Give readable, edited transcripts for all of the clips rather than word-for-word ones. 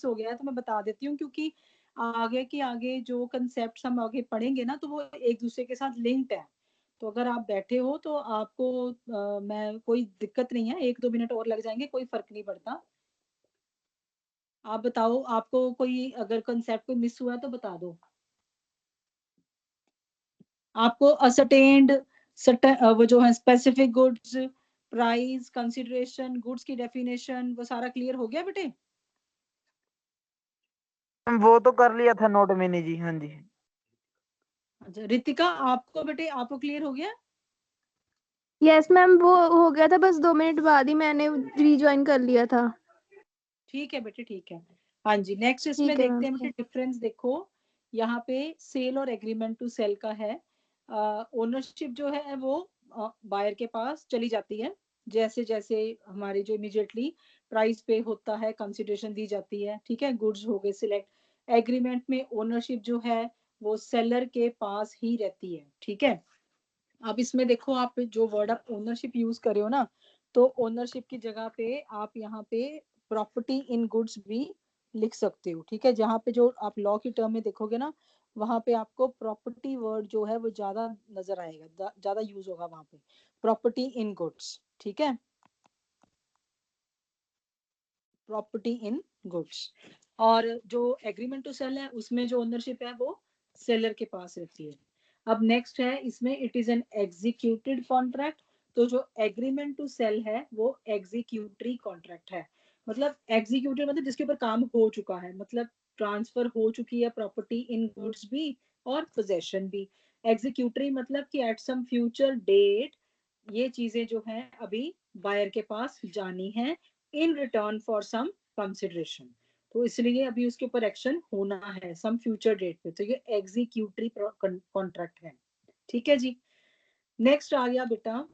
हो गया है तो मैं बता देती हूँ, क्योंकि आगे जो कंसेप्ट हम आगे पढ़ेंगे ना तो वो एक दूसरे के साथ लिंक्ड है। तो अगर आप बैठे हो तो आपको मैं कोई दिक्कत नहीं है, 1-2 मिनट और लग जाएंगे, कोई फर्क नहीं पड़ता। आप बताओ, आपको कोई अगर कंसेप्ट कोई मिस हुआ है तो बता दो। आपको असर्टेन्ड वो जो है specific goods, price, consideration, goods की डेफिनेशन, वो सारा क्लियर हो गया बेटे? वो तो कर लिया था नोट मैंने जी। हाँ जी। अच्छा रितिका, आपको बेटे आपको क्लियर हो गया? यस मैम, वो हो गया था, बस 2 मिनट बाद ही मैंने रीज्वाइन कर लिया था। ठीक है बेटे, ठीक है। हाँ जी, नेक्स्ट इसमें ठीक है देखते हैं मैम। बेटे डिफरेंस। देखो यहाँ पे सेल और एग्रीमेंट टू सेल का है। ओनरशिप जो है वो बायर के पास चली जाती है, जैसे जैसे हमारे जो इमीडिएटली प्राइस पे होता है, कंसिडरेशन दी जाती है, ठीक है, गुड्स हो गए सिलेक्ट। एग्रीमेंट में ओनरशिप जो है वो सेलर के पास ही रहती है, ठीक है। अब इसमें देखो, आप जो वर्ड आप ओनरशिप यूज कर रहे हो ना, तो ओनरशिप की जगह पे आप यहाँ पे प्रॉपर्टी इन गुड्स भी लिख सकते हो, ठीक है। जहाँ पे जो आप लॉ की टर्म में देखोगे ना, वहां पे आपको प्रॉपर्टी वर्ड जो है वो ज्यादा नजर आएगा, ज्यादा यूज होगा वहां पे, प्रॉपर्टी इन गुड्स, ठीक है, प्रॉपर्टी इन गुड्स। और जो एग्रीमेंट टू सेल है उसमें जो ओनरशिप है वो सेलर के पास रहती है। अब नेक्स्ट है इसमें, it is an executed contract. तो जो एग्रीमेंट टू सेल है वो एग्जीक्यूटरी कॉन्ट्रैक्ट है। मतलब एग्जीक्यूटेड मतलब जिसके ऊपर काम हो चुका है, मतलब ट्रांसफर हो चुकी है प्रॉपर्टी इन गुड्स भी और पोजेशन भी। एग्जीक्यूटरी मतलब कि एट सम फ्यूचर डेट ये चीजें जो है अभी बायर के पास जानी है in return for some consideration. तो इसलिए अभी उसके ऊपर एक्शन होना है सम फ्यूचर डेट पे, तो ये एग्जीक्यूटरी कॉन्ट्रैक्ट है, ठीक है जी। नेक्स्ट आ गया बेटा,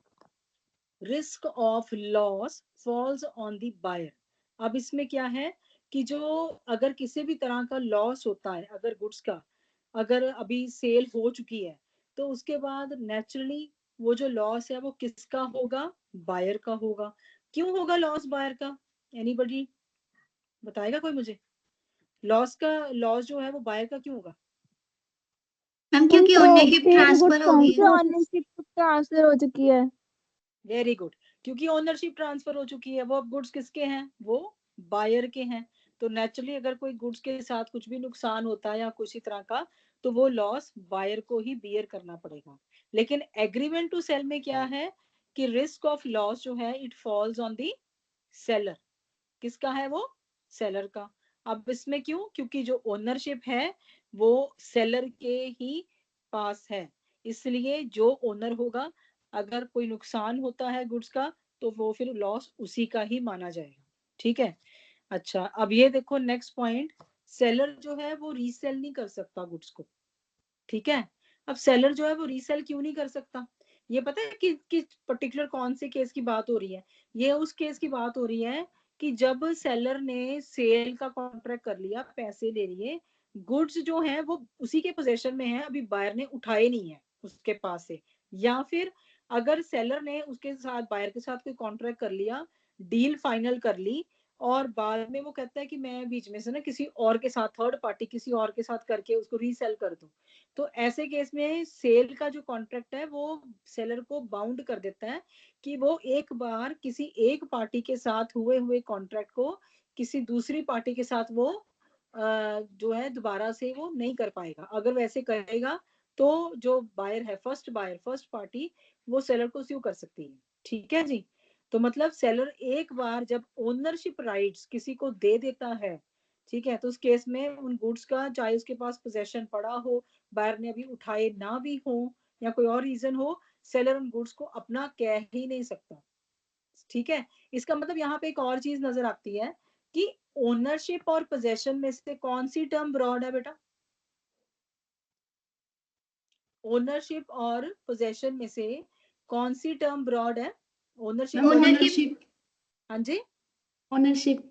risk of loss falls on the buyer. अब इसमें क्या है कि जो अगर किसी भी तरह का लॉस होता है, अगर गुड्स का अगर अभी सेल हो चुकी है, तो उसके बाद नेचुरली वो जो लॉस है वो किसका होगा? बायर का होगा। क्यों होगा लॉस बायर का? एनीबडी बताएगा कोई मुझे? लॉस जो है वो बायर का क्यों होगा? मैम क्योंकि ओनरशिप ट्रांसफर हो गई है। ओनरशिप ट्रांसफर हो चुकी है। वेरी गुड, क्योंकि ओनरशिप ट्रांसफर हो चुकी है, वो अब गुड्स किसके हैं? वो बायर के हैं। तो नेचुरली अगर कोई गुड्स के साथ कुछ भी नुकसान होता है या किसी तरह का, तो वो लॉस बायर को ही बियर करना पड़ेगा। लेकिन एग्रीमेंट टू सेल में क्या है कि रिस्क ऑफ लॉस जो है it falls on the seller. किसका है वो? सेलर का। अब इसमें क्यों? क्योंकि जो ओनरशिप है वो सेलर के ही पास है, इसलिए जो ओनर होगा, अगर कोई नुकसान होता है गुड्स का, तो वो फिर लॉस उसी का ही माना जाएगा, ठीक है। अच्छा अब ये देखो नेक्स्ट पॉइंट, सेलर जो है वो रीसेल नहीं कर सकता गुड्स को, ठीक है। अब सेलर जो है वो रीसेल क्यों नहीं कर सकता? ये पता है कि पर्टिकुलर कौन से केस की बात हो रही है? ये उस केस की बात हो रही है कि जब सेलर ने सेल का कॉन्ट्रैक्ट कर लिया, पैसे ले लिए, गुड्स जो है वो उसी के पोजेशन में है, अभी बायर ने उठाए नहीं है उसके पास से। या फिर अगर सेलर ने उसके साथ बायर के साथ कोई कॉन्ट्रैक्ट कर लिया, डील फाइनल कर ली, और बाद में वो कहता है कि मैं बीच में से ना किसी और के साथ, थर्ड पार्टी किसी और के साथ करके उसको रीसेल कर दूं, तो ऐसे केस में सेल का जो कॉन्ट्रैक्ट है वो सेलर को बाउंड कर देता है कि वो एक बार किसी एक पार्टी के साथ हुए कॉन्ट्रैक्ट को किसी दूसरी पार्टी के साथ वो जो है दोबारा से वो नहीं कर पाएगा। अगर वैसे करेगा तो जो बायर है, फर्स्ट पार्टी, वो सेलर को स्यू कर सकती है, ठीक है जी। तो मतलब सेलर एक बार जब ओनरशिप राइट्स किसी को दे देता है, ठीक है, तो उस केस में उन गुड्स का चाहे उसके पास पोजेशन पड़ा हो, बायर ने अभी उठाए ना भी हो, या कोई और रीजन हो, सेलर उन गुड्स को अपना कह ही नहीं सकता, ठीक है। इसका मतलब यहाँ पे एक और चीज नजर आती है कि ओनरशिप और पोजेशन में से कौन सी टर्म ब्रॉड है बेटा? ओनरशिप और पोजेशन में से कौन सी टर्म ब्रॉड है? ओनरशिप। हाँ जी, ओनरशिप।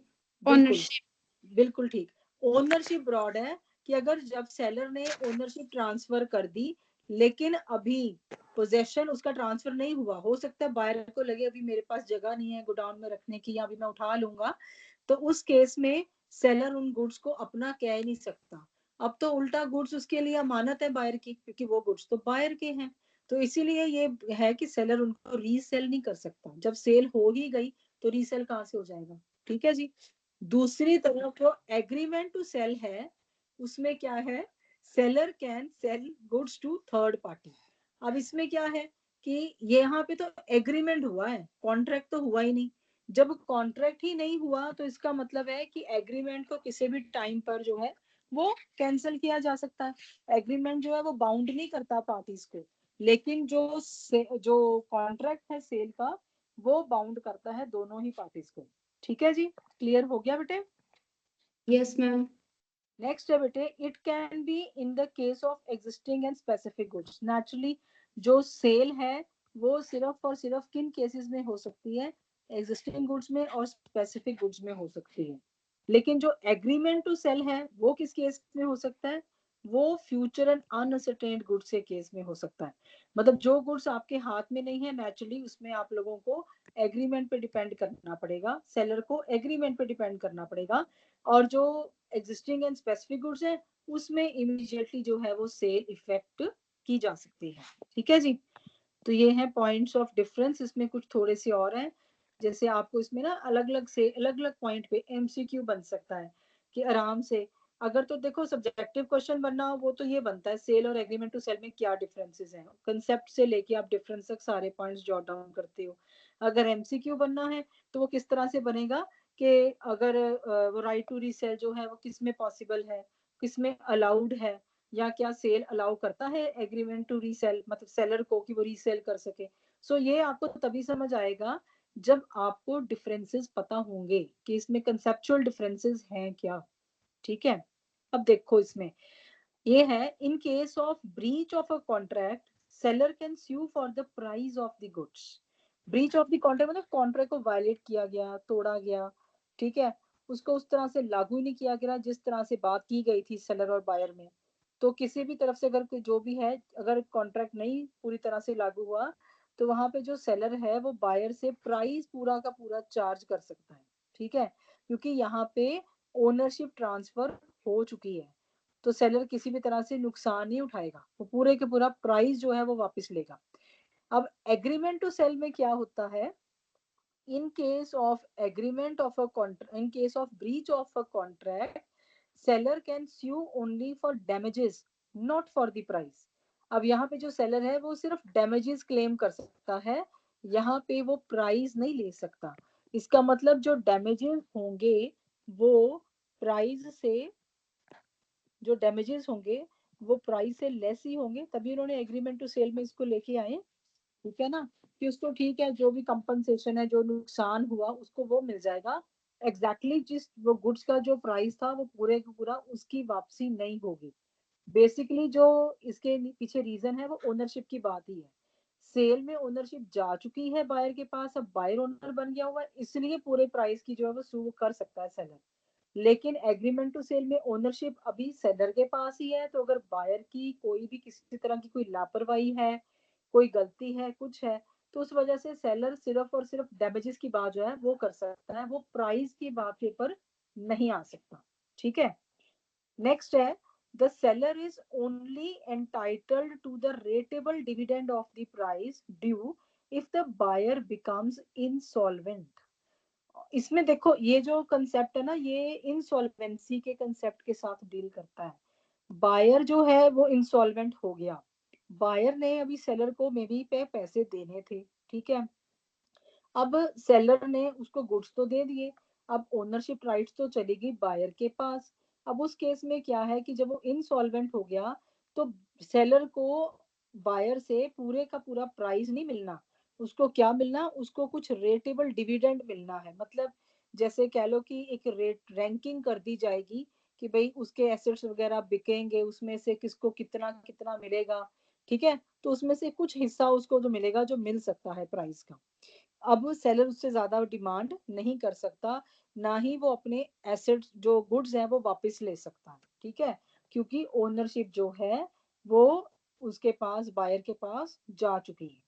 बिल्कुल ठीक। ओनरशिप ब्रॉड है कि अगर जब सेलर ने ओनरशिप ट्रांसफर कर दी, लेकिन अभी पोजेशन उसका ट्रांसफर नहीं हुआ, हो सकता है बायर को लगे अभी मेरे पास जगह नहीं है गोडाउन में रखने की, या अभी मैं उठा लूंगा, तो उस केस में सेलर उन गुड्स को अपना कह नहीं सकता। अब तो उल्टा गुड्स उसके लिए अमानत है बायर की, क्योंकि वो गुड्स तो बायर के हैं। तो इसीलिए ये है कि सेलर उनको रीसेल नहीं कर सकता। जब सेल हो ही गई तो रीसेल कहाँ से हो जाएगा? ठीक है जी। दूसरी तरफ जो एग्रीमेंट टू सेल है, उसमें क्या है, seller can sell goods to third party. अब इसमें क्या है कि यहाँ पे तो एग्रीमेंट हुआ है, कॉन्ट्रैक्ट तो हुआ ही नहीं। जब कॉन्ट्रैक्ट ही नहीं हुआ तो इसका मतलब है कि एग्रीमेंट को किसी भी टाइम पर जो है वो कैंसिल किया जा सकता है। एग्रीमेंट जो है वो बाउंड नहीं करता पार्टीज को, लेकिन जो कॉन्ट्रैक्ट है सेल का, वो बाउंड करता है दोनों ही पार्टीज को। ठीक है जी, क्लियर हो गया बेटे? Yes ma'am. नेक्स्ट है बेटे, it can be in the case of existing and specific goods. Naturally जो सेल है वो सिर्फ और सिर्फ किन केसेस में हो सकती है? एग्जिस्टिंग गुड्स में और स्पेसिफिक गुड्स में हो सकती है। लेकिन जो एग्रीमेंट टू सेल है वो किस केस में हो सकता है? वो फ्यूचर एंड अनअसर्टेन्ड गुड्स के केस में हो सकता है। मतलब जो गुड्स आपके हाथ में नहीं है, नेचुरली उसमें आप लोगों को एग्रीमेंट पे डिपेंड करना पड़ेगा, सेलर को एग्रीमेंट पे डिपेंड करना पड़ेगा। और जो एग्जिस्टिंग एंड स्पेसिफिक गुड्स है उसमें इमीडिएटली जो है वो सेल इफेक्ट की जा सकती है। ठीक है जी। तो ये है पॉइंट्स ऑफ डिफरेंस। इसमें कुछ थोड़े से और हैं, जैसे आपको इसमें ना अलग अलग पॉइंट पे एमसीक्यू बन सकता है कि आराम से, अगर तो देखो सब्जेक्टिव क्वेश्चन बनना हो वो तो ये बनता है सेल और एग्रीमेंट टू सेल में क्या डिफरेंसेस हैं, कंसेप्ट से लेके आप डिफरेंस तक सारे पॉइंट्स जॉट डाउन करते हो। अगर एमसीक्यू बनना है तो वो किस तरह से बनेगा कि अगर वो राइट टू रीसेल जो है वो किस में पॉसिबल है, किस में अलाउड है, या क्या सेल अलाउ करता है एग्रीमेंट टू रीसेल, मतलब सेलर को कि वो रीसेल कर सके। सो ये आपको तभी समझ आएगा जब आपको डिफरेंसेस पता होंगे कि इसमें कंसेप्चुअल डिफरेंसेस हैं क्या। ठीक है। अब देखो इसमें ये है, in case of breach of a contract seller can sue for the price of the goods. Breach of the contract मतलब कॉन्ट्रैक्ट को वायलेट किया गया, तोड़ा गया। ठीक है, उसको उस तरह से लागू नहीं किया गया जिस तरह से बात की गई थी सेलर और बायर में। तो किसी भी तरफ से अगर कोई जो भी है, अगर कॉन्ट्रैक्ट नहीं पूरी तरह से लागू हुआ तो वहां पे जो सेलर है वो बायर से प्राइस पूरा का पूरा चार्ज कर सकता है। ठीक है, क्योंकि यहाँ पे ओनरशिप ट्रांसफर हो चुकी है, तो सेलर किसी भी तरह से नुकसान नहीं उठाएगा, वो पूरे के पूरा प्राइस जो है वो वापस लेगा। अब एग्रीमेंट टू सेल में क्या होता है, in case of agreement of a contract, in case of breach of a contract, seller can sue only for damages, not for the price। अब यहाँ पे जो सेलर है वो सिर्फ डैमेजेस क्लेम कर सकता है, यहाँ पे वो प्राइस नहीं ले सकता। इसका मतलब जो डैमेजेस होंगे वो प्राइस से, जो डैमेजेस होंगे वो प्राइस से लेस ही होंगे, तभी उन्होंने एग्रीमेंट टू सेल में इसको लेके आए। ठीक है ना, कि उसको ठीक है, जो भी कंपनसेशन है, जो नुकसान हुआ उसको वो मिल जाएगा। एग्जैक्टली जिस वो गुड्स का जो प्राइस था वो पूरे का पूरा उसकी वापसी नहीं होगी। बेसिकली जो इसके पीछे रीजन है वो ओनरशिप की बात ही है। सेल में ओनरशिप जा चुकी है बायर के पास, अब बायर ओनर बन गया हुआ है, इसलिए पूरे प्राइस की जो है वो सू कर सकता है सेलर। लेकिन एग्रीमेंट टू सेल में ओनरशिप अभी सेलर के पास ही है, तो अगर बायर की कोई भी किसी तरह की कोई लापरवाही है, कोई गलती है, कुछ है, तो उस वजह से सेलर सिर्फ और सिर्फ डैमेजेस की बात जो है वो कर सकता है, वो प्राइस की बात के ऊपर नहीं आ सकता। ठीक है। नेक्स्ट है, the seller is only entitled to the rateable dividend of the price due if the buyer becomes insolvent. इसमें देखो ये जो कंसेप्ट है ना, ये इंसॉल्वेंसी के कंसेप्ट के साथ डील करता है। बायर जो है वो इंसॉल्वेंट हो गया, बायर ने अभी सेलर को मे बी पे पैसे देने थे। ठीक है, अब सेलर ने उसको गुड्स तो दे दिए, अब ओनरशिप राइट्स तो चली गई बायर के पास। अब उस केस में क्या है कि जब वो इंसॉल्वेंट हो गया तो सेलर को बायर से पूरे का पूरा प्राइस नहीं मिलना, उसको क्या मिलना, उसको कुछ रेटेबल डिविडेंड मिलना है। मतलब जैसे कह लो कि एक रेट रैंकिंग कर दी जाएगी कि भाई उसके एसेट्स वगैरह बिकेंगे, उसमें से किसको कितना कितना मिलेगा। ठीक है, तो उसमें से कुछ हिस्सा उसको जो मिलेगा, जो मिल सकता है प्राइस का। अब सेलर उससे ज्यादा डिमांड नहीं कर सकता, ना ही वो अपने एसेट्स जो गुड्स हैं वो वापस ले सकता है। ठीक है, क्योंकि ओनरशिप जो है वो उसके पास, बायर के पास जा चुकी है।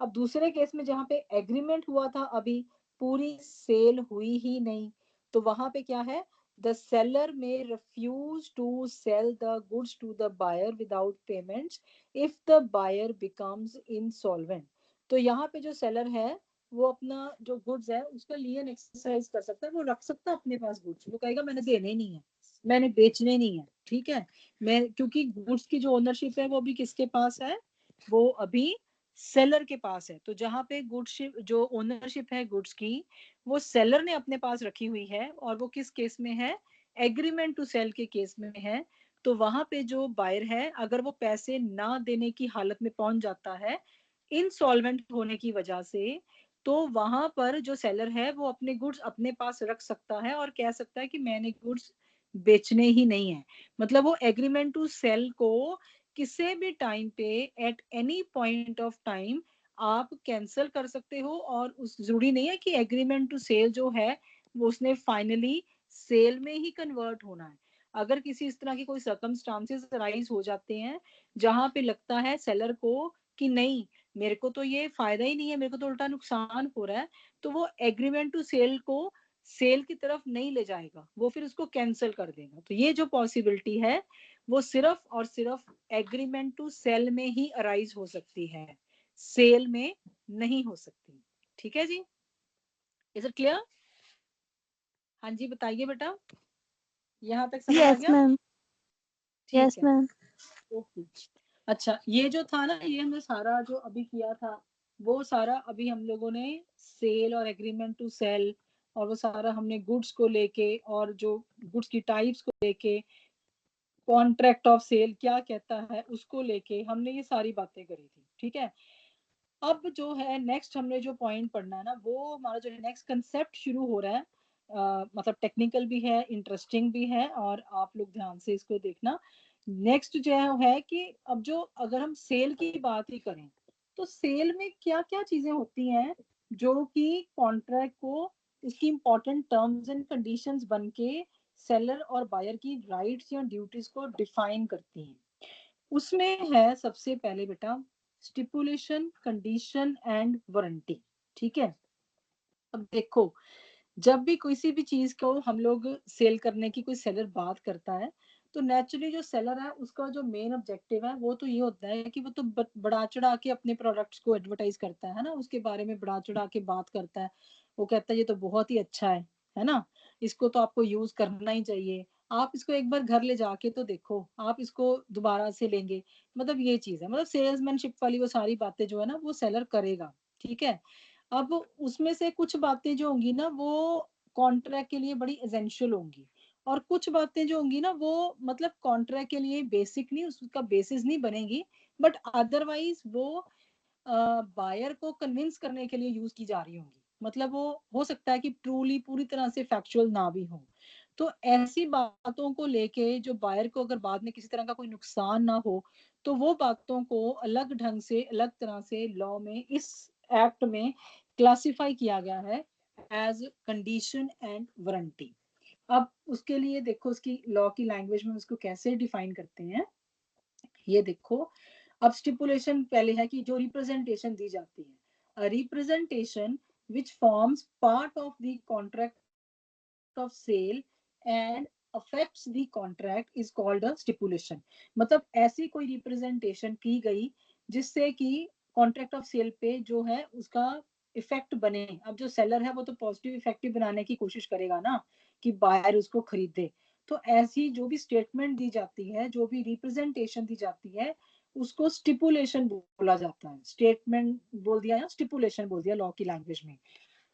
अब दूसरे केस में जहां पे एग्रीमेंट हुआ था, अभी पूरी सेल हुई ही नहीं, तो वहां पे क्या है the seller may refuse to sell the goods to the buyer without payments if the buyer becomes insolvent. तो यहाँ पे जो सेलर है वो अपना जो गुड्स है उसका लियन एक्सरसाइज कर सकता है, वो रख सकता है अपने पास गुड्स, वो कहेगा मैंने देने नहीं है, मैंने बेचने नहीं है, ठीक है, मैं क्योंकि गुड्स की जो ओनरशिप है वो अभी किसके पास है, वो अभी सेलर के पास है। तो जहाँ पे गुड्स जो ओनरशिप है गुड्स की वो सेलर ने अपने पास रखी हुई है और वो किस केस में है, एग्रीमेंट टू सेल के केस में है। तो वहां पे जो बायर है अगर वो पैसे ना देने की हालत में पहुंच जाता है इनसॉल्वेंट होने की वजह से, तो वहां पर जो सेलर है वो अपने गुड्स अपने पास रख सकता है और कह सकता है कि मैंने गुड्स बेचने ही नहीं है। मतलब वो एग्रीमेंट टू सेल को किसी भी टाइम पे at any point of time आप कैंसिल कर सकते हो, और उस जरूरी नहीं है कि एग्रीमेंट टू सेल जो है वो उसने फाइनली सेल में ही कन्वर्ट होना है। अगर किसी इस तरह की कोई सर्कमस्टांसेस राइज हो जाते हैं जहां पे लगता है सेलर को कि नहीं मेरे को तो ये फायदा ही नहीं है, मेरे को तो उल्टा नुकसान हो रहा है, तो वो एग्रीमेंट टू सेल को सेल की तरफ नहीं ले जाएगा, वो फिर उसको कैंसिल कर देगा। तो ये जो पॉसिबिलिटी है वो सिर्फ और सिर्फ एग्रीमेंट टू सेल में ही अराइज हो सकती है, सेल में नहीं हो सकती। ठीक है जी, इज इट क्लियर? हाँ जी बताइए बेटा, यहाँ तक समझ आ यस गया? मैम। ठीक यस है, मैम। ओके। अच्छा ये जो था ना ये हमने सारा जो अभी किया था वो सारा अभी हम लोगों ने सेल और एग्रीमेंट टू सेल और वो सारा हमने गुड्स को लेके और जो गुड्स की टाइप्स को लेके कॉन्ट्रैक्ट ऑफ सेल क्या कहता है उसको लेके हमने ये सारी बातें करी थी, ठीक है। अब जो है नेक्स्ट हमने जो पॉइंट पढ़ना है ना वो हमारा जो है नेक्स्ट कंसेप्ट शुरू हो रहा है, मतलब टेक्निकल भी है इंटरेस्टिंग भी है और आप लोग ध्यान से इसको देखना। नेक्स्ट जो है कि अब जो अगर हम सेल की बात ही करें तो सेल में क्या क्या चीजें होती हैं जो कि कॉन्ट्रैक्ट को इसकी इंपॉर्टेंट टर्म्स एंड कंडीशंस बन के सेलर और बायर की राइट्स या ड्यूटीज को डिफाइन करती हैं। उसमें है सबसे पहले बेटा स्टिपुलेशन, कंडीशन एंड वारंटी, ठीक है। अब देखो जब भी किसी भी चीज को हम लोग सेल करने की कोई सेलर बात करता है तो नेचुरली जो सेलर है उसका जो मेन ऑब्जेक्टिव है वो तो ये होता है कि वो तो बढ़ा चढ़ा के अपने प्रोडक्ट्स को एडवर्टाइज करता है ना, उसके बारे में बढ़ा चढ़ा के बात करता है, वो कहता है ये तो बहुत ही अच्छा है ना, इसको तो आपको यूज करना ही चाहिए, आप इसको एक बार घर ले जाके तो देखो आप इसको दोबारा से लेंगे। मतलब ये चीज है, मतलब सेल्समैनशिप वाली वो सारी बातें जो है ना वो सेलर करेगा, ठीक है। अब उसमें से कुछ बातें जो होंगी ना वो कॉन्ट्रैक्ट के लिए बड़ी एसेंशियल होंगी और कुछ बातें जो होंगी ना वो मतलब कॉन्ट्रैक्ट के लिए बेसिक नहीं, उसका बेसिस नहीं बनेगी, बट अदरवाइज वो बायर को कन्विंस करने के लिए यूज की जा रही होंगी। मतलब वो हो सकता है कि ट्रूली पूरी तरह से फैक्चुअल ना भी हो। तो ऐसी बातों को लेके जो बायर को अगर बाद में किसी तरह का कोई नुकसान ना हो तो वो बातों को अलग ढंग से अलग तरह से लॉ में इस एक्ट में क्लासिफाई किया गया है एज कंडीशन एंड वारंटी। अब उसके लिए देखो उसकी लॉ की लैंग्वेज में उसको कैसे डिफाइन करते हैं, ये देखो। अब स्टिपुलेशन पहले है कि जो रिप्रेजेंटेशन दी जाती है, representation which forms part of the contract of sale and affects the contract is called a stipulation. मतलब ऐसी कोई रिप्रेजेंटेशन की गई जिससे कि कॉन्ट्रैक्ट ऑफ सेल पे जो है उसका इफेक्ट बने। अब जो सेलर है वो तो पॉजिटिव इफेक्टिव बनाने की कोशिश करेगा ना कि बायर उसको खरीदे। तो ऐसी जो भी स्टेटमेंट दी जाती है, जो भी रिप्रेजेंटेशन दी जाती है उसको स्टिपुलेशन बोला जाता है। स्टेटमेंट बोल दिया या स्टिपुलेशन बोल दिया लॉ की लैंग्वेज में।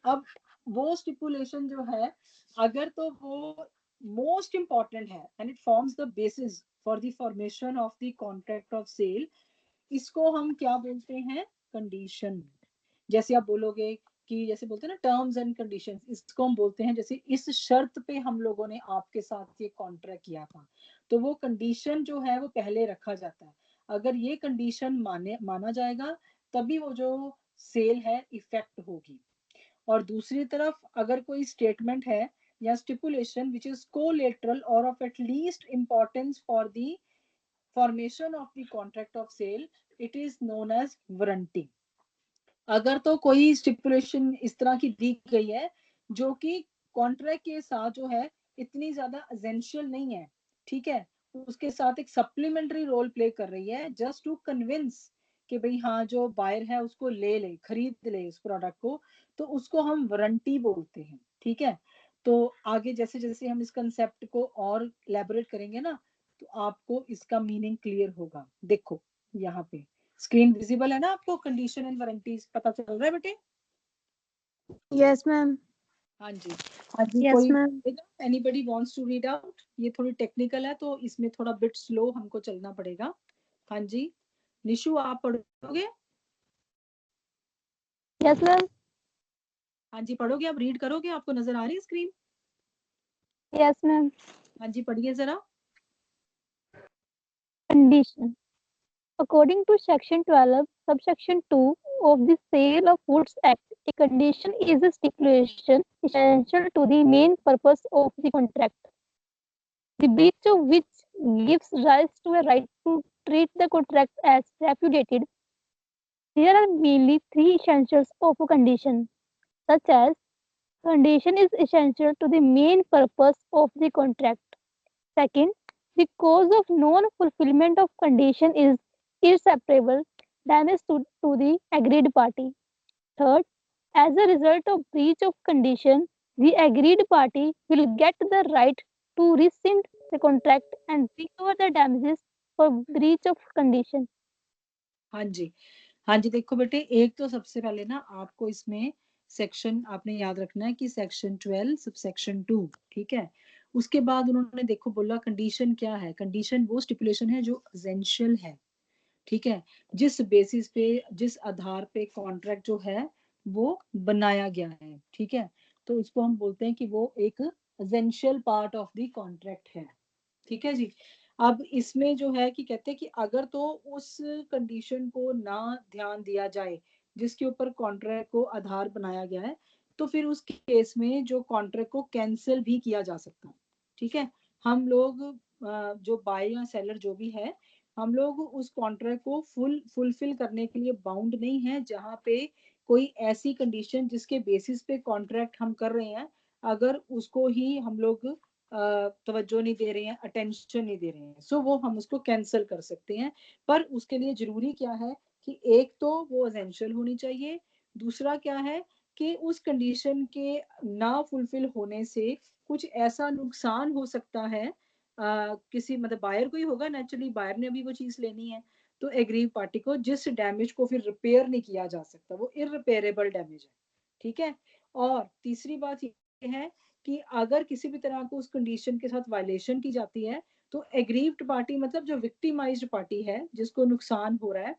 अब वो स्टिपुलेशन जो है अगर तो वो मोस्ट इंपॉर्टेंट है and it forms the basis for the formation of the contract of sale, इसको हम क्या बोलते हैं, कंडीशन। जैसे आप बोलोगे कि जैसे बोलते हैं ना टर्म्स एंड कंडीशंस, इसको हम बोलते हैं जैसे इस शर्त पे हम लोगों ने आपके साथ ये कॉन्ट्रैक्ट किया था, तो वो कंडीशन जो है वो पहले रखा जाता है। अगर ये कंडीशन माना जाएगा तभी वो जो सेल है इफेक्ट होगी। और दूसरी तरफ अगर कोई स्टेटमेंट है या स्टिपुलेशन विच इज कोलेटरल और of at least importance for the formation of the contract of sale, it is known as warranty. अगर तो कोई स्टिपुलेशन इस तरह की दी गई है जो कि कॉन्ट्रैक्ट के साथ जो है इतनी ज्यादा एसेंशियल नहीं है, ठीक है, उसके साथ एक सप्लीमेंट्री रोल प्ले कर रही है जस्ट टू कन्विंस कि भाई हाँ जो बायर है उसको ले ले, खरीद ले उस प्रोडक्ट को, तो उसको हम वारंटी बोलते हैं, ठीक है। तो आगे जैसे जैसे हम इस कंसेप्ट को और इलेबोरेट करेंगे ना, तो आपको इसका मीनिंग क्लियर होगा। देखो यहाँ पे स्क्रीन विजिबल है ना आपको, कंडीशन एंड वारंटीज पता चल रहा है बेटे? Yes ma'am. हाँ जी, हाँ जी, यस कोई ma'am. Anybody wants to read out? ये थोड़ी टेक्निकल है तो इसमें थोड़ा बिट स्लो हमको चलना पड़ेगा। हाँ जी, निशु आप पढ़ोगे? Yes ma'am. हाँ जी पढ़ोगे, आप रीड करोगे, आपको नजर आ रही है स्क्रीन? Yes ma'am. हाँ जी पढ़िए जरा। Condition. According to Section 12, subsection 2 of the Sale of Goods Act, a condition is a stipulation essential to the main purpose of the contract, the breach of which gives rise to a right to treat the contract as repudiated. There are mainly three essentials of a condition, such as condition is essential to the main purpose of the contract. Second, the cause of non-fulfillment of condition is irreparable damage to the aggrieved party. Third, as a result of breach of condition, the aggrieved party will get the right to rescind the contract and recover the damages for breach of condition. हाँ जी, हाँ जी, देखो बेटे, एक तो सबसे पहले ना आपको इसमें सेक्शन आपने याद रखना है कि सेक्शन 12 सबसेक्शन 2, ठीक है। उसके बाद उन्होंने देखो बोला कंडीशन क्या है, कंडीशन वो स्टिपुलेशन है जो एसेंशियल है, ठीक है, जिस बेसिस पे, जिस आधार पे कॉन्ट्रैक्ट जो है वो बनाया गया है, ठीक है। तो इसको हम बोलते हैं कि वो एक essential part of the contract है, ठीक है जी। अब इसमें जो है कि कहते हैं कि अगर तो उस कंडीशन को ना ध्यान दिया जाए जिसके ऊपर कॉन्ट्रैक्ट को आधार बनाया गया है, तो फिर उस केस में जो कॉन्ट्रैक्ट को कैंसिल भी किया जा सकता है, ठीक है। हम लोग जो बाय या सेलर जो भी है, हम लोग उस कॉन्ट्रैक्ट को फुलफिल करने के लिए बाउंड नहीं है, जहाँ पे कोई ऐसी कंडीशन जिसके बेसिस पे कॉन्ट्रैक्ट हम कर रहे हैं, अगर उसको ही हम लोग तवज्जो नहीं दे रहे हैं, अटेंशन नहीं दे रहे हैं, सो वो हम उसको कैंसिल कर सकते हैं। पर उसके लिए जरूरी क्या है कि एक तो वो एसेंशियल होनी चाहिए, दूसरा क्या है कि उस कंडीशन के ना फुलफिल होने से कुछ ऐसा नुकसान हो सकता है, किसी मतलब बायर को ही होगा, नेचुरली बायर ने भी वो चीज लेनी है, तो एग्रीव पार्टी को जिस डैमेज को फिर रिपेयर नहीं किया जा सकता, वो इररिपेयरेबल डैमेज है, ठीक है। और तीसरी बात ये है कि अगर किसी भी तरह को उस कंडीशन के साथ वायलेशन की जाती है, तो एग्रीव्ड पार्टी मतलब जो विक्टिमाइज्ड पार्टी है जिसको नुकसान हो रहा है,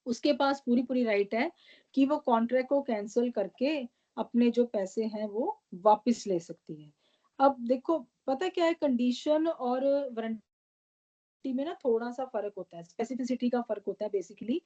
उसके पास पूरी पूरी राइट है कि वो कॉन्ट्रैक्ट को कैंसिल करके अपने जो पैसे हैं वो वापस ले सकती है। अब देखो पता क्या है, कंडीशन और वारंटी में ना थोड़ा सा फर्क होता है, स्पेसिफिसिटी का फर्क होता है बेसिकली।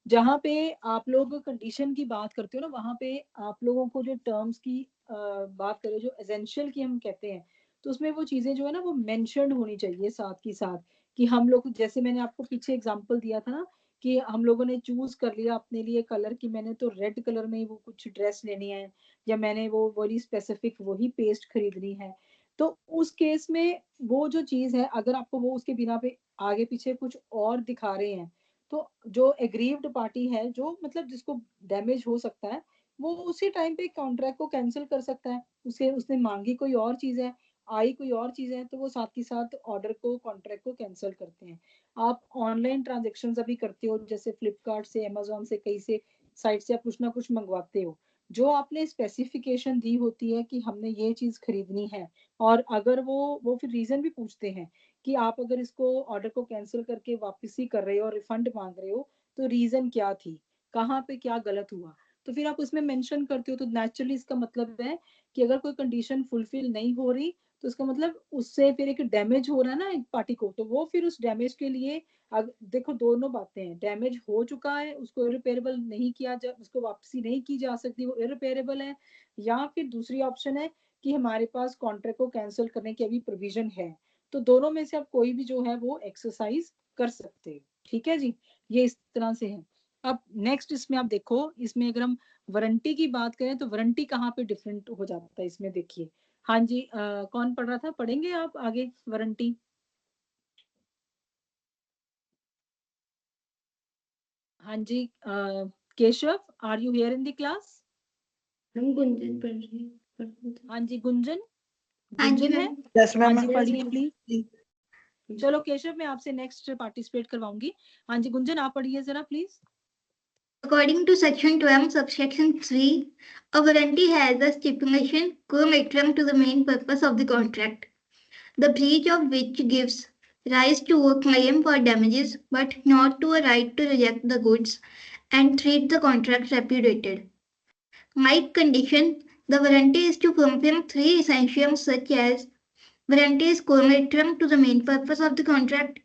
जहाँ पे आप लोग कंडीशन की बात करते हो ना, वहां पे आप लोगों को जो टर्म्स की बात करें, जो एसेंशियल की हम कहते हैं, तो उसमें वो चीजें जो है ना वो मेंशन्ड होनी चाहिए साथ की साथ, कि हम लोग, जैसे मैंने आपको पीछे एग्जांपल दिया था ना कि हम लोगों ने चूज कर लिया अपने लिए कलर की, मैंने तो रेड कलर में ही वो कुछ ड्रेस लेनी है, या मैंने वो वही स्पेसिफिक वही पेस्ट खरीदनी है, तो उस केस में वो जो चीज है, अगर आपको वो उसके बिना पे आगे पीछे कुछ और दिखा रहे हैं, तो जो एग्रीव्ड पार्टी है, जो मतलब जिसको डैमेज हो सकता है, वो उसी टाइम पे कॉन्ट्रैक्ट को कैंसिल कर सकता है। उसे उसने मांगी कोई और चीज है, आई कोई और चीज है, तो वो साथ ही साथ ऑर्डर को, कॉन्ट्रैक्ट को कैंसिल करते हैं। आप ऑनलाइन ट्रांजेक्शन अभी करते हो, जैसे फ्लिपकार्ट से, अमेजोन से, कहीं से साइट से आप कुछ ना कुछ मंगवाते हो, जो आपने स्पेसिफिकेशन दी होती है कि हमने ये चीज खरीदनी है, और अगर वो फिर रीजन भी पूछते हैं कि आप अगर इसको ऑर्डर को कैंसिल करके वापस ही कर रहे हो और रिफंड मांग रहे हो, तो रीजन क्या थी, कहाँ पे क्या गलत हुआ, तो फिर आप उसमें मेंशन करते हो। तो नेचुरली इसका मतलब है कि अगर कोई कंडीशन फुलफिल नहीं हो रही, तो इसका मतलब उससे फिर एक डैमेज हो रहा है ना एक पार्टी को, तो वो फिर उस डैमेज के लिए, देखो दोनों बातें हैं, डैमेज हो चुका है, उसको इरिपेयरेबल नहीं किया जा, उसको वापसी नहीं की जा सकती, वो इरिपेयरेबल है, या फिर दूसरी ऑप्शन है कि हमारे पास कॉन्ट्रैक्ट को कैंसिल करने की अभी प्रोविजन है, तो दोनों में से आप कोई भी जो है वो एक्सरसाइज कर सकते हो, ठीक है जी। ये इस तरह से है। अब नेक्स्ट इसमें आप देखो, इसमें अगर हम वारंटी की बात करें, तो वारंटी कहाँ पे डिफरेंट हो जाता है इसमें, देखिए हाँ जी, कौन पढ़ रहा था? पढ़ेंगे आप आगे वारंटी? हाँ जी, Keshav, are you here in the class? हम गुंजन पढ़ रही है। हाँ जी, गुंजन, हाँ जी गुंजन है? मैम। यस हाँ मैम। जी, पढ़िए प्लीज। चलो केशव, मैं आपसे नेक्स्ट पार्टिसिपेट करवाऊंगी। हाँ जी गुंजन, आप पढ़िए जरा please. According to section 12, subsection 3, a warranty has a stipulation co-material to the main purpose of the contract, the breach of which gives rise to a claim for damages but not to a right to reject the goods and treat the contract repudiated. Like condition, the warranty is to fulfill three essentials such as warranty is co-material to the main purpose of the contract.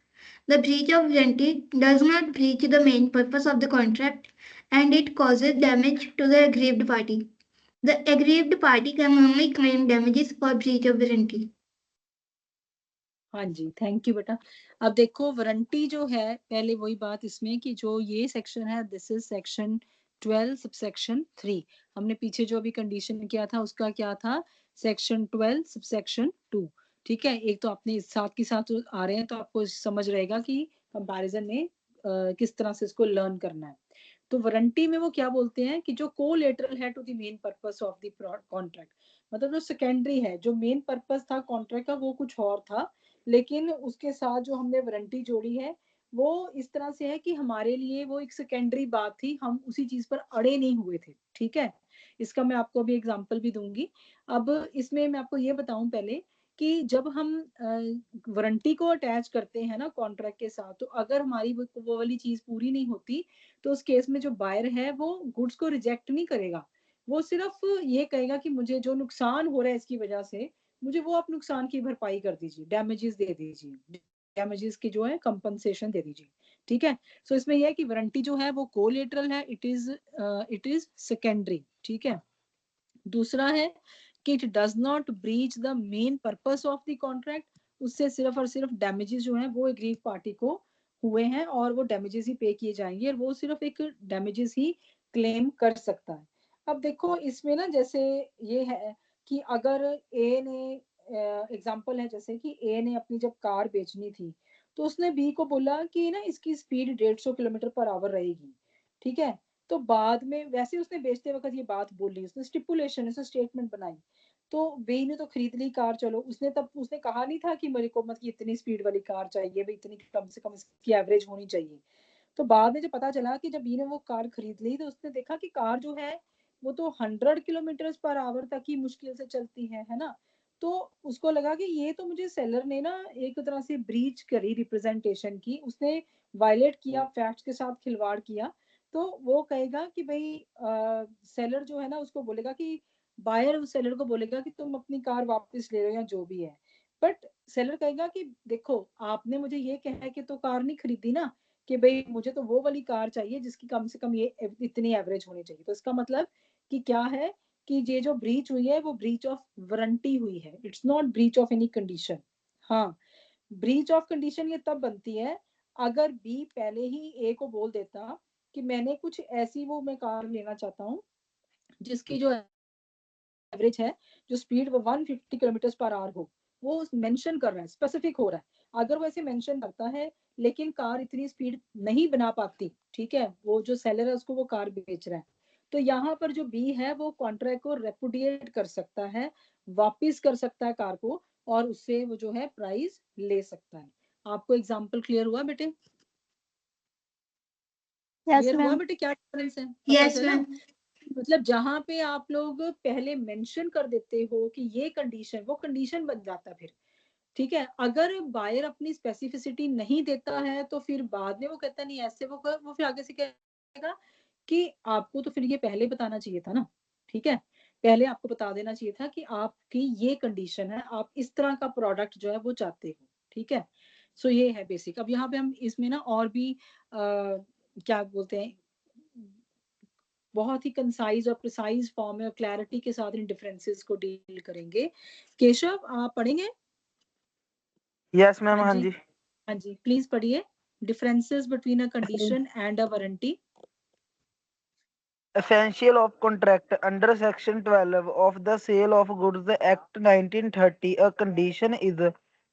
The breach of warranty does not breach the main purpose of the contract and it causes damage to the aggrieved party. The aggrieved party can only claim damages for breach of warranty. हाँ जी, thank you बेटा। अब देखो warranty जो है, पहले वही बात इसमें कि जो ये सेक्शन है, दिस इज सेक्शन 12 सबसेक्शन 3। हमने पीछे जो अभी कंडीशन किया था उसका क्या था? Section 12 subsection 2। ठीक है, एक तो आपने इस साथ के साथ आ रहे हैं तो आपको समझ रहेगा कि कंपैरिजन में किस तरह से इसको लर्न करना है। तो वारंटी में वो क्या बोलते हैं कि जो कोलेटरल है to the main purpose of the contract, मतलब जो सेकेंडरी है, जो मेन पर्पस था कॉन्ट्रैक्ट का वो कुछ और था, लेकिन उसके साथ जो हमने वारंटी जोड़ी है वो इस तरह से है कि हमारे लिए वो एक सेकेंडरी बात थी, हम उसी चीज पर अड़े नहीं हुए थे। ठीक है, इसका मैं आपको अभी एग्जांपल भी दूंगी। अब इसमें मैं आपको ये बताऊं पहले कि जब हम वारंटी को अटैच करते हैं ना कॉन्ट्रैक्ट के साथ, तो अगर हमारी वो वाली चीज पूरी नहीं होती तो उस केस में जो बायर है वो गुड्स को रिजेक्ट नहीं करेगा, वो सिर्फ ये कहेगा कि मुझे जो नुकसान हो रहा है इसकी वजह से, मुझे वो आप नुकसान की भरपाई कर दीजिए, डैमेजेस दे दीजिए, डैमेजेस की जो है कंपनसेशन दे दीजिए। ठीक है, सो इसमें यह है कि वारंटी जो है वो कोलेटरल है, इट इज सेकेंडरी। ठीक है, दूसरा है कि it does not breach the main purpose of the contract, उससे सिर्फ और सिर्फ डैमेजेस जो है वो एग्रीव पार्टी को हुए हैं और वो डैमेजेस ही पे किए जाएंगे और वो सिर्फ एक डैमेजेस ही क्लेम कर सकता है। अब देखो इसमें ना, जैसे ये है कि अगर ए ने, एग्जांपल है जैसे कि ए ने अपनी जब कार बेचनी थी तो उसने बी को बोला कि ना इसकी स्पीड 150 किलोमीटर पर आवर रहेगी। ठीक है, तो बाद में वैसे उसने बेचते वक्त ये बात बोली, उसने स्टिपुलेशन, उसने स्टेटमेंट बनाई, तो बी ने तो खरीद ली कार। चलो, उसने तब उसने कहा नहीं था कि मेरे को मतलब इतनी स्पीड वाली कार चाहिए, भाई इतनी कम से कम इसकी एवरेज होनी चाहिए। तो बाद में जब पता चला कि जब बी ने वो कार खरीद ली तो उसने देखा कि कार जो है वो तो 100 किलोमीटर पर आवर तक ही मुश्किल से चलती है ना। तो उसको लगा कि ये तो मुझे सेलर ने ना एक तरह से ब्रीच करी रिप्रेजेंटेशन की, उसने वायलेट किया, फैक्ट्स के साथ खिलवाड़ किया। तो वो कहेगा कि भाई सेलर जो है ना उसको बोलेगा कि बायर उस सेलर को बोलेगा कि तुम अपनी कार वापस ले लो या जो भी है। बट सेलर कहेगा कि देखो आपने मुझे ये कहा कि तो कार नहीं खरीदी ना, कि भाई मुझे तो वो वाली कार चाहिए जिसकी कम से कम ये इतनी एवरेज होनी चाहिए। तो इसका मतलब कि क्या है कि ये जो ब्रीच हुई है वो ब्रीच ऑफ वारंटी हुई है, it's not breach of any condition. हाँ, ब्रीच ऑफ कंडीशन ये तब बनती है अगर बी पहले ही ए को बोल देता कि मैंने कुछ ऐसी वो मैं कार लेना चाहता हूँ जिसकी जो एवरेज है, जो स्पीड वो 150 किलोमीटर पर आवर हो, वो मेंशन कर रहा है, स्पेसिफिक हो रहा है। अगर वो ऐसे मेंशन करता है लेकिन कार इतनी स्पीड नहीं बना पाती, ठीक है, वो जो सेलर है उसको वो कार बेच रहा है, तो यहाँ पर जो बी है वो कॉन्ट्रैक्ट को रेपुडिएट कर सकता है, वापिस कर सकता है कार को, और उससे वो जो है प्राइस ले सकता है। आपको एग्जाम्पल क्लियर हुआ बेटे? Yes, क्लियर हुआ ma'am. बेटे क्या डिफरेंस है, पता Yes, चला? ma'am. मतलब जहां पे आप लोग पहले मेंशन कर देते हो कि ये कंडीशन, वो कंडीशन बन जाता फिर। ठीक है, अगर बायर अपनी स्पेसिफिसिटी नहीं देता है तो फिर बाद में वो कहता नहीं ऐसे, वो फिर आगे से कहेगा कि आपको तो फिर ये पहले बताना चाहिए था ना। ठीक है, पहले आपको बता देना चाहिए था कि आपकी ये कंडीशन है, आप इस तरह का प्रोडक्ट जो है वो चाहते हो। ठीक है, सो ये है बेसिक। अब यहाँ पे हम इसमें ना और भी क्या बोलते हैं, बहुत ही कंसाइज और प्रिसाइज फॉर्म में और क्लैरिटी के साथ इन डिफरेंसेस को डील करेंगे। केशव, आप पढ़ेंगे? Yes ma'am. हाँ हाँ जी, जी। हाँ जी, प्लीज पढ़िए। Differences between a condition and a warranty. essential of contract under section 12 of the Sale of Goods Act 1930. A condition is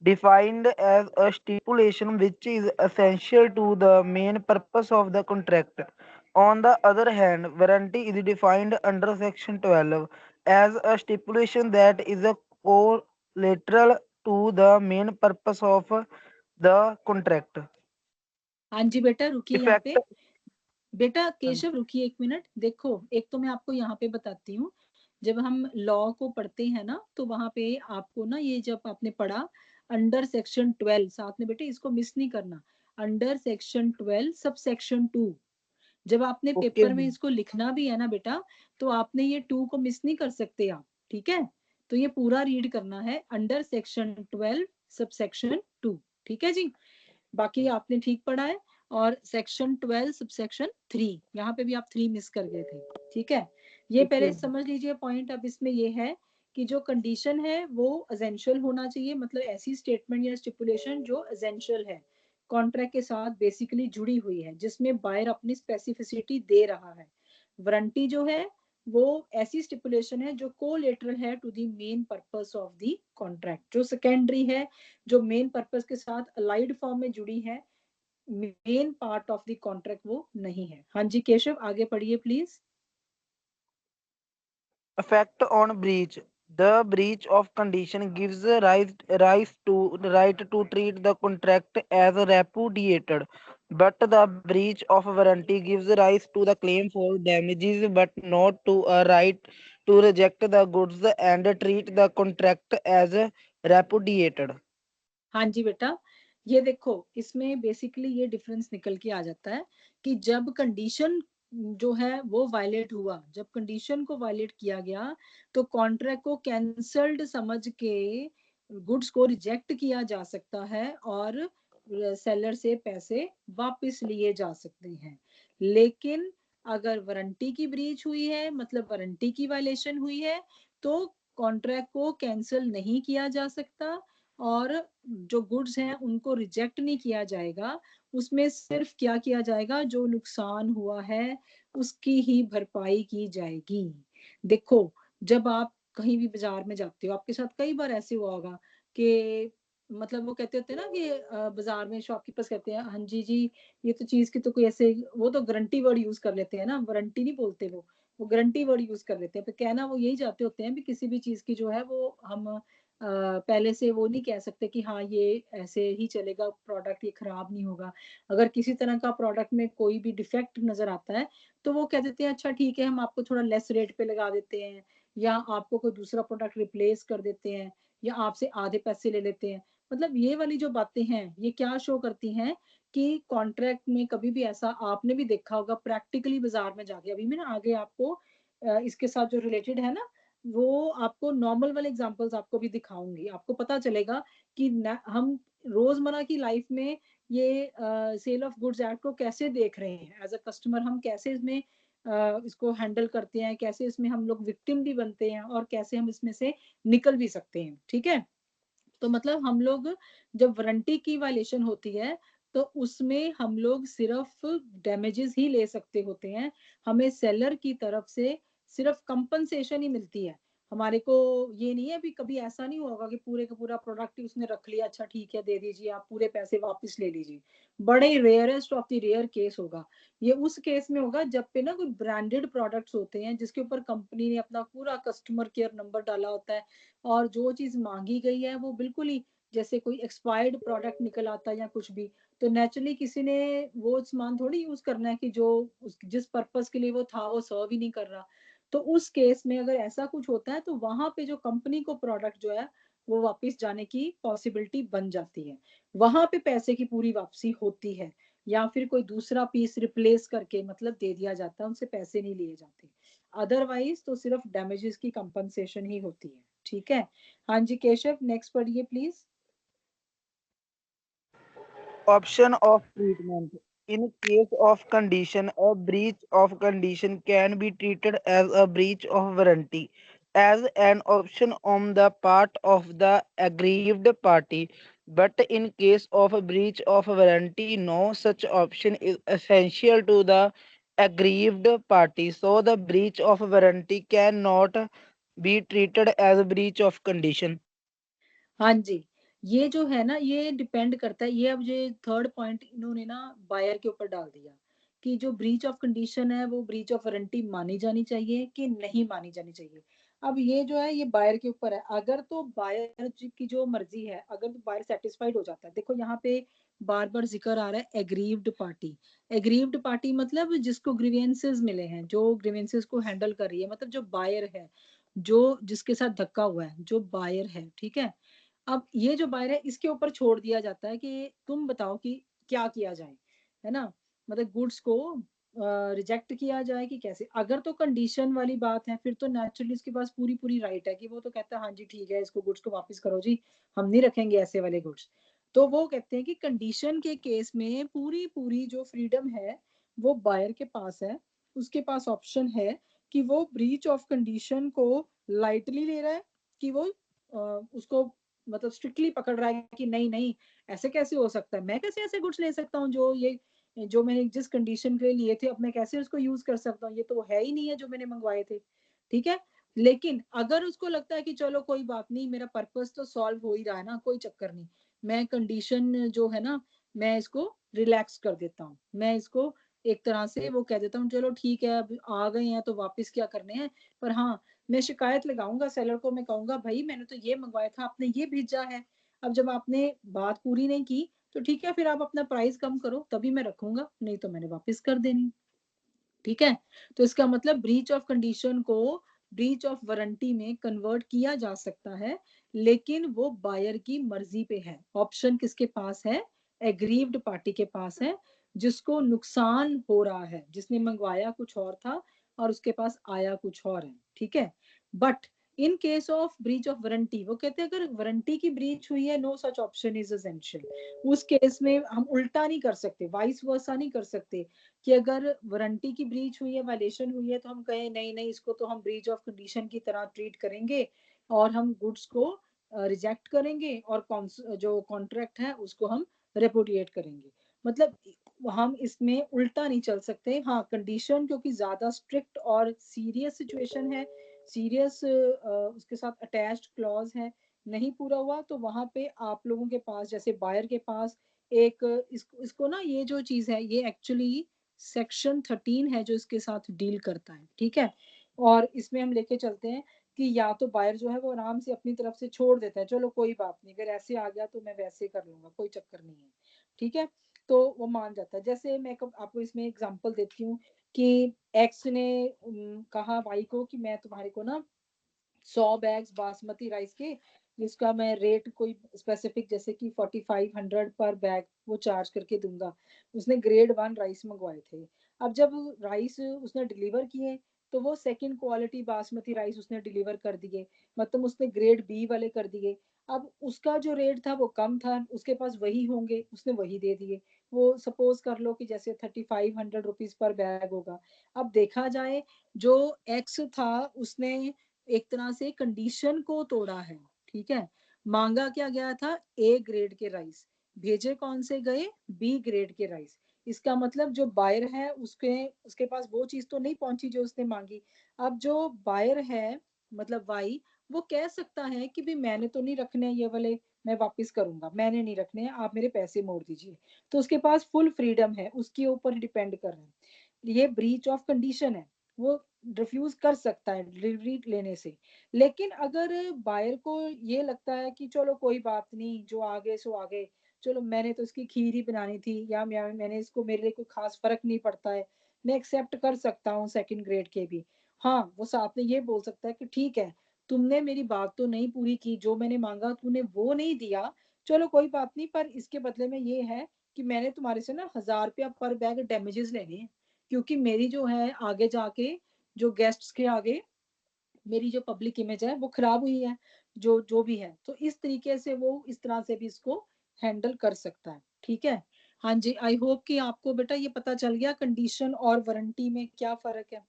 defined as a stipulation which is essential to the main purpose of the contract. On the other hand, warranty is defined under section 12 as a stipulation that is a collateral to the main purpose of the contract. हाँ जी बेटा रुकिए यहाँ Effect. पे। बेटा केशव रुकिए 1 minute. देखो एक तो मैं आपको यहाँ पे बताती हूँ, जब हम लॉ को पढ़ते हैं ना तो वहां पे आपको ना ये जब आपने पढ़ा अंडर सेक्शन 12, साथ में बेटे इसको मिस नहीं करना, अंडर सेक्शन 12 सब सेक्शन 2, जब आपने Okay, पेपर में इसको लिखना भी है ना बेटा तो आपने ये 2 को मिस नहीं कर सकते आप, ठीक है। तो ये पूरा रीड करना है, अंडर सेक्शन 12 सब सेक्शन 2, ठीक है जी। बाकी आपने ठीक पढ़ा है। और सेक्शन 12 सबसेक्शन 3, यहाँ पे भी आप 3 मिस कर गए थे, ठीक है। ये पहले समझ लीजिए पॉइंट। अब इसमें ये है कि जो कंडीशन है वो एसेंशियल होना चाहिए, मतलब ऐसी स्टेटमेंट या स्टिपुलेशन जो एसेंशियल है, कॉन्ट्रैक्ट के साथ बेसिकली जुड़ी हुई है, जिसमें बायर अपनी स्पेसिफिसिटी दे रहा है। वारंटी जो है वो ऐसी स्टिपुलेशन है जो कोलेटरल है to the main purpose of the contract, जो सेकेंडरी है, जो मेन पर्पस के साथ अलाइड फॉर्म में जुड़ी है, main part of the contract वो नहीं है। हाँ जी केशव आगे पढ़िए please. effect on breach. The breach of condition gives rise to right to treat the contract as repudiated, but the breach of warranty gives rise to the claim for damages, but not to a right to reject the goods and treat the contract as repudiated. हाँ जी बेटा, ये देखो इसमें basically ये difference निकल के आ जाता है कि जब कंडीशन जो है वो वायलेट हुआ, जब कंडीशन को वायलेट किया गया तो कॉन्ट्रैक्ट को कैंसल्ड समझ के गुड्स को रिजेक्ट किया जा सकता है और सेलर से पैसे वापस लिए जा सकते हैं। लेकिन अगर वारंटी की ब्रीच हुई है, मतलब वारंटी की वायलेशन हुई है, तो कॉन्ट्रैक्ट को कैंसिल नहीं किया जा सकता और जो गुड्स हैं उनको रिजेक्ट नहीं किया जाएगा। उसमें सिर्फ क्या किया जाएगा, जो नुकसान हुआ है उसकी ही भरपाई की जाएगी। देखो जब आप कहीं भी बाजार में जाते हो, आपके साथ कई बार ऐसे हुआ होगा कि मतलब वो कहते होते हैं ना कि बाजार में शॉपकीपर्स कहते हैं हाँ जी जी ये तो चीज की तो कोई ऐसे, वो तो गारंटी वर्ड यूज कर लेते हैं ना, वारंटी नहीं बोलते वो गारंटी वर्ड यूज कर लेते हैं। पर कहना वो यही चाहते होते हैं भी किसी भी चीज की जो है वो हम पहले से वो नहीं कह सकते कि हाँ ये ऐसे ही चलेगा, प्रोडक्ट ये खराब नहीं होगा। अगर किसी तरह का प्रोडक्ट में कोई भी डिफेक्ट नजर आता है तो वो कह देते हैं अच्छा ठीक है हम आपको थोड़ा लेस रेट पे लगा देते हैं, या आपको कोई दूसरा प्रोडक्ट रिप्लेस कर देते हैं, या आपसे आधे पैसे ले लेते हैं। मतलब ये वाली जो बातें हैं ये क्या शो करती हैं कि कॉन्ट्रैक्ट में कभी भी ऐसा आपने भी देखा होगा प्रैक्टिकली बाजार में जाके। अभी मैं ना आगे आपको इसके साथ जो रिलेटेड है ना वो आपको नॉर्मल वाले एग्जांपल्स आपको भी दिखाऊंगी, आपको पता चलेगा कि हम रोजमर्रा की लाइफ में ये सेल ऑफ गुड्स एक्ट को कैसे देख रहे हैं एज अ कस्टमर, हम कैसे इसमें इसको हैंडल करते हैं, कैसे इसमें हम लोग विक्टिम भी बनते हैं और कैसे हम इसमें से निकल भी सकते हैं, ठीक है। तो मतलब हम लोग जब वारंटी की वायलेशन होती है तो उसमें हम लोग सिर्फ डैमेजेस ही ले सकते होते हैं, हमें सेलर की तरफ से सिर्फ कंपनसेशन ही मिलती है। हमारे को ये नहीं है, भी कभी ऐसा नहीं होगा कि पूरे का पूरा प्रोडक्ट उसने रख लिया, अच्छा ठीक है दे दीजिए आप पूरे पैसे वापस ले लीजिए। बड़े rarest of the rare case होगा ये, उस केस में होगा जब पे ना कोई ब्रांडेड प्रोडक्ट्स होते हैं जिसके ऊपर कंपनी ने अपना पूरा कस्टमर केयर नंबर डाला होता है और जो चीज मांगी गई है वो बिल्कुल ही जैसे कोई एक्सपायर्ड प्रोडक्ट निकल आता है या कुछ भी, तो नेचुरली किसी ने वो सामान थोड़ी यूज करना है कि जो जिस पर्पस के लिए वो था वो सर्व ही नहीं कर रहा। तो उस केस में अगर ऐसा कुछ होता है तो वहां पे जो कंपनी को प्रोडक्ट जो है वो वापस जाने की पॉसिबिलिटी बन जाती है, वहां पे पैसे की पूरी वापसी होती है, या फिर कोई दूसरा पीस रिप्लेस करके मतलब दे दिया जाता है, उनसे पैसे नहीं लिए जाते। अदरवाइज तो सिर्फ डैमेजेस की कंपनसेशन ही होती है, ठीक है। हाँ जी केशव नेक्स्ट पढ़िए please. Option of treatment. In case of condition, a breach of condition can be treated as a breach of warranty as an option on the part of the aggrieved party. But in case of a breach of warranty, no such option is essential to the aggrieved party, so the breach of warranty cannot be treated as a breach of condition. हाँ जी, ये जो है ना, ये depend करता है, ये अब ये थर्ड पॉइंट इन्होंने ना बायर के ऊपर डाल दिया कि जो ब्रीच ऑफ कंडीशन है वो ब्रीच ऑफ वारंटी मानी जानी चाहिए कि नहीं मानी जानी चाहिए। अब ये जो है ये बायर के ऊपर है। अगर तो बायर की जो मर्जी है, अगर तो बायर सेटिस्फाइड हो जाता है, देखो यहाँ पे बार बार जिक्र आ रहा है एग्रीव्ड पार्टी। एग्रीव्ड पार्टी मतलब जिसको ग्रीवेंसेस मिले हैं, जो ग्रीवेंसेस को हैंडल कर रही है, मतलब जो बायर है, जो जिसके साथ धक्का हुआ है, जो बायर है, ठीक है। अब ये जो बायर है इसके ऊपर छोड़ दिया जाता है कि तुम बताओ कि क्या किया जाए, है ना, मतलब गुड्स को रिजेक्ट किया जाए कि कैसे। अगर तो कंडीशन वाली बात है फिर तो नेचुरली इसके पास पूरी पूरी राइट है कि वो तो कहता है हाँ जी ठीक है, इसको गुड्स को वापस करो जी, हम नहीं रखेंगे ऐसे वाले गुड्स। तो वो कहते हैं कि कंडीशन के केस में पूरी पूरी जो फ्रीडम है वो बायर के पास है। उसके पास ऑप्शन है कि वो ब्रीच ऑफ कंडीशन को लाइटली ले रहा है, कि वो उसको मतलब स्ट्रिक्टली पकड़ रहा है कि नहीं नहीं ऐसे कैसे हो सकता है, मैं कैसे ऐसे गुड्स ले सकता हूँ जो ये जो मैंने जिस कंडीशन के लिए लिए थे, अब मैं कैसे उसको यूज कर सकता हूँ, ये तो है ही नहीं है जो मैंने मंगवाए थे, ठीक है। लेकिन अगर उसको लगता है कि चलो कोई बात नहीं, मेरा पर्पस तो सॉल्व हो ही रहा है ना, कोई चक्कर नहीं, मैं कंडीशन जो है ना मैं इसको रिलैक्स कर देता हूँ, मैं इसको एक तरह से वो कह देता हूँ चलो ठीक है अब आ गए हैं तो वापस क्या करने हैं, पर हाँ मैं शिकायत लगाऊंगा सेलर को, मैं कहूंगा भाई मैंने तो ये मंगवाया था, आपने ये भेजा है। अब जब आपने बात पूरी नहीं की तो ठीक है, फिर आप अपना प्राइस कम करो तभी मैं रखूंगा, नहीं तो मैंने वापस कर देनी, ठीक है। तो इसका मतलब ब्रीच ऑफ कंडीशन को ब्रीच ऑफ वारंटी में कन्वर्ट किया जा सकता है, लेकिन वो बायर की मर्जी पे है। ऑप्शन किसके पास है? एग्रीव्ड पार्टी के पास है, जिसको नुकसान हो रहा है, जिसने मंगवाया कुछ और था और उसके पास आया कुछ और है, ठीक है। But in case of breach of warranty, वो कहते हैं अगर वारंटी की ब्रीच हुई है, no such option is essential. उस केस में हम उल्टा नहीं कर सकते, वाइस वर्सा नहीं कर सकते कि अगर वारंटी की ब्रीच हुई है, वायलेशन हुई है, तो हम कहें नहीं नहीं इसको तो हम ब्रीच ऑफ कंडीशन की तरह ट्रीट करेंगे और हम गुड्स को रिजेक्ट करेंगे और जो कॉन्ट्रैक्ट है उसको हम रेपुडिएट करेंगे। मतलब हम इसमें उल्टा नहीं चल सकते। हाँ कंडीशन क्योंकि ज्यादा स्ट्रिक्ट और सीरियस सिचुएशन है, सीरियस उसके साथ अटैच्ड क्लॉज है, नहीं पूरा हुआ तो वहां पे आप लोगों के पास जैसे बायर के पास एक इसको ना, ये जो चीज है ये एक्चुअली सेक्शन 13 है जो इसके साथ डील करता है, ठीक है। और इसमें हम लेके चलते हैं कि या तो बायर जो है वो आराम से अपनी तरफ से छोड़ देता है, चलो कोई बात नहीं, अगर ऐसे आ गया तो मैं वैसे कर लूंगा, कोई चक्कर नहीं है, ठीक है। तो वो मान जाता है। जैसे मैं आपको इसमें एग्जांपल देती हूँ कि एक्स ने कहा वाई को कि मैं तुम्हारे को ना 100 बैग्स बासमती राइस के, जिसका मैं रेट कोई स्पेसिफिक जैसे कि 4500 पर बैग वो चार्ज करके दूंगा। उसने ग्रेड 1 राइस मंगवाए थे। अब जब राइस उसने डिलीवर किए तो वो सेकंड क्वालिटी बासमती राइस उसने डिलीवर कर दिए, मतलब उसने ग्रेड बी वाले कर दिए। अब उसका जो रेट था वो कम था, उसके पास वही होंगे, उसने वही दे दिए। वो सपोज कर लो कि जैसे 3500 रुपीज पर बैग होगा। अब देखा जाए जो एक्स था उसने एक तरह से कंडीशन को तोड़ा है, ठीक है। मांगा क्या गया था? ए ग्रेड के राइस, भेजे कौन से गए? बी ग्रेड के राइस। इसका मतलब जो बायर है उसके उसके पास वो चीज तो नहीं पहुंची जो उसने मांगी। अब जो बायर है मतलब वाई, वो कह सकता है कि भी मैंने तो नहीं रखने ये वाले, मैं वापस करूंगा, मैंने नहीं रखने हैं, आप मेरे पैसे मोड़ दीजिए। तो उसके पास फुल फ्रीडम है, उसके ऊपर डिपेंड कर रहा है। ये ब्रीच ऑफ कंडीशन है, वो रिफ्यूज कर सकता है डिलीवरी लेने से। लेकिन अगर बायर को ये लगता है कि चलो कोई बात नहीं, जो आगे सो आगे, चलो मैंने तो इसकी खीर ही बनानी थी, या मैंने इसको, मेरे लिए कोई खास फर्क नहीं पड़ता है, मैं एक्सेप्ट कर सकता हूँ सेकंड ग्रेड के भी। हाँ वो साथ में ये बोल सकता है कि ठीक है, तुमने मेरी बात तो नहीं पूरी की, जो मैंने मांगा तूने वो नहीं दिया, चलो कोई बात नहीं, पर इसके बदले में ये है कि मैंने तुम्हारे से ना 1000 रुपया पर बैग डैमेजेस लेने हैं, क्योंकि मेरी जो है आगे जाके जो गेस्ट्स के आगे मेरी जो पब्लिक इमेज है वो खराब हुई है, जो जो भी है। तो इस तरीके से वो इस तरह से भी इसको हैंडल कर सकता है, ठीक है। हाँ जी, आई होप कि आपको बेटा ये पता चल गया कंडीशन और वारंटी में क्या फर्क है,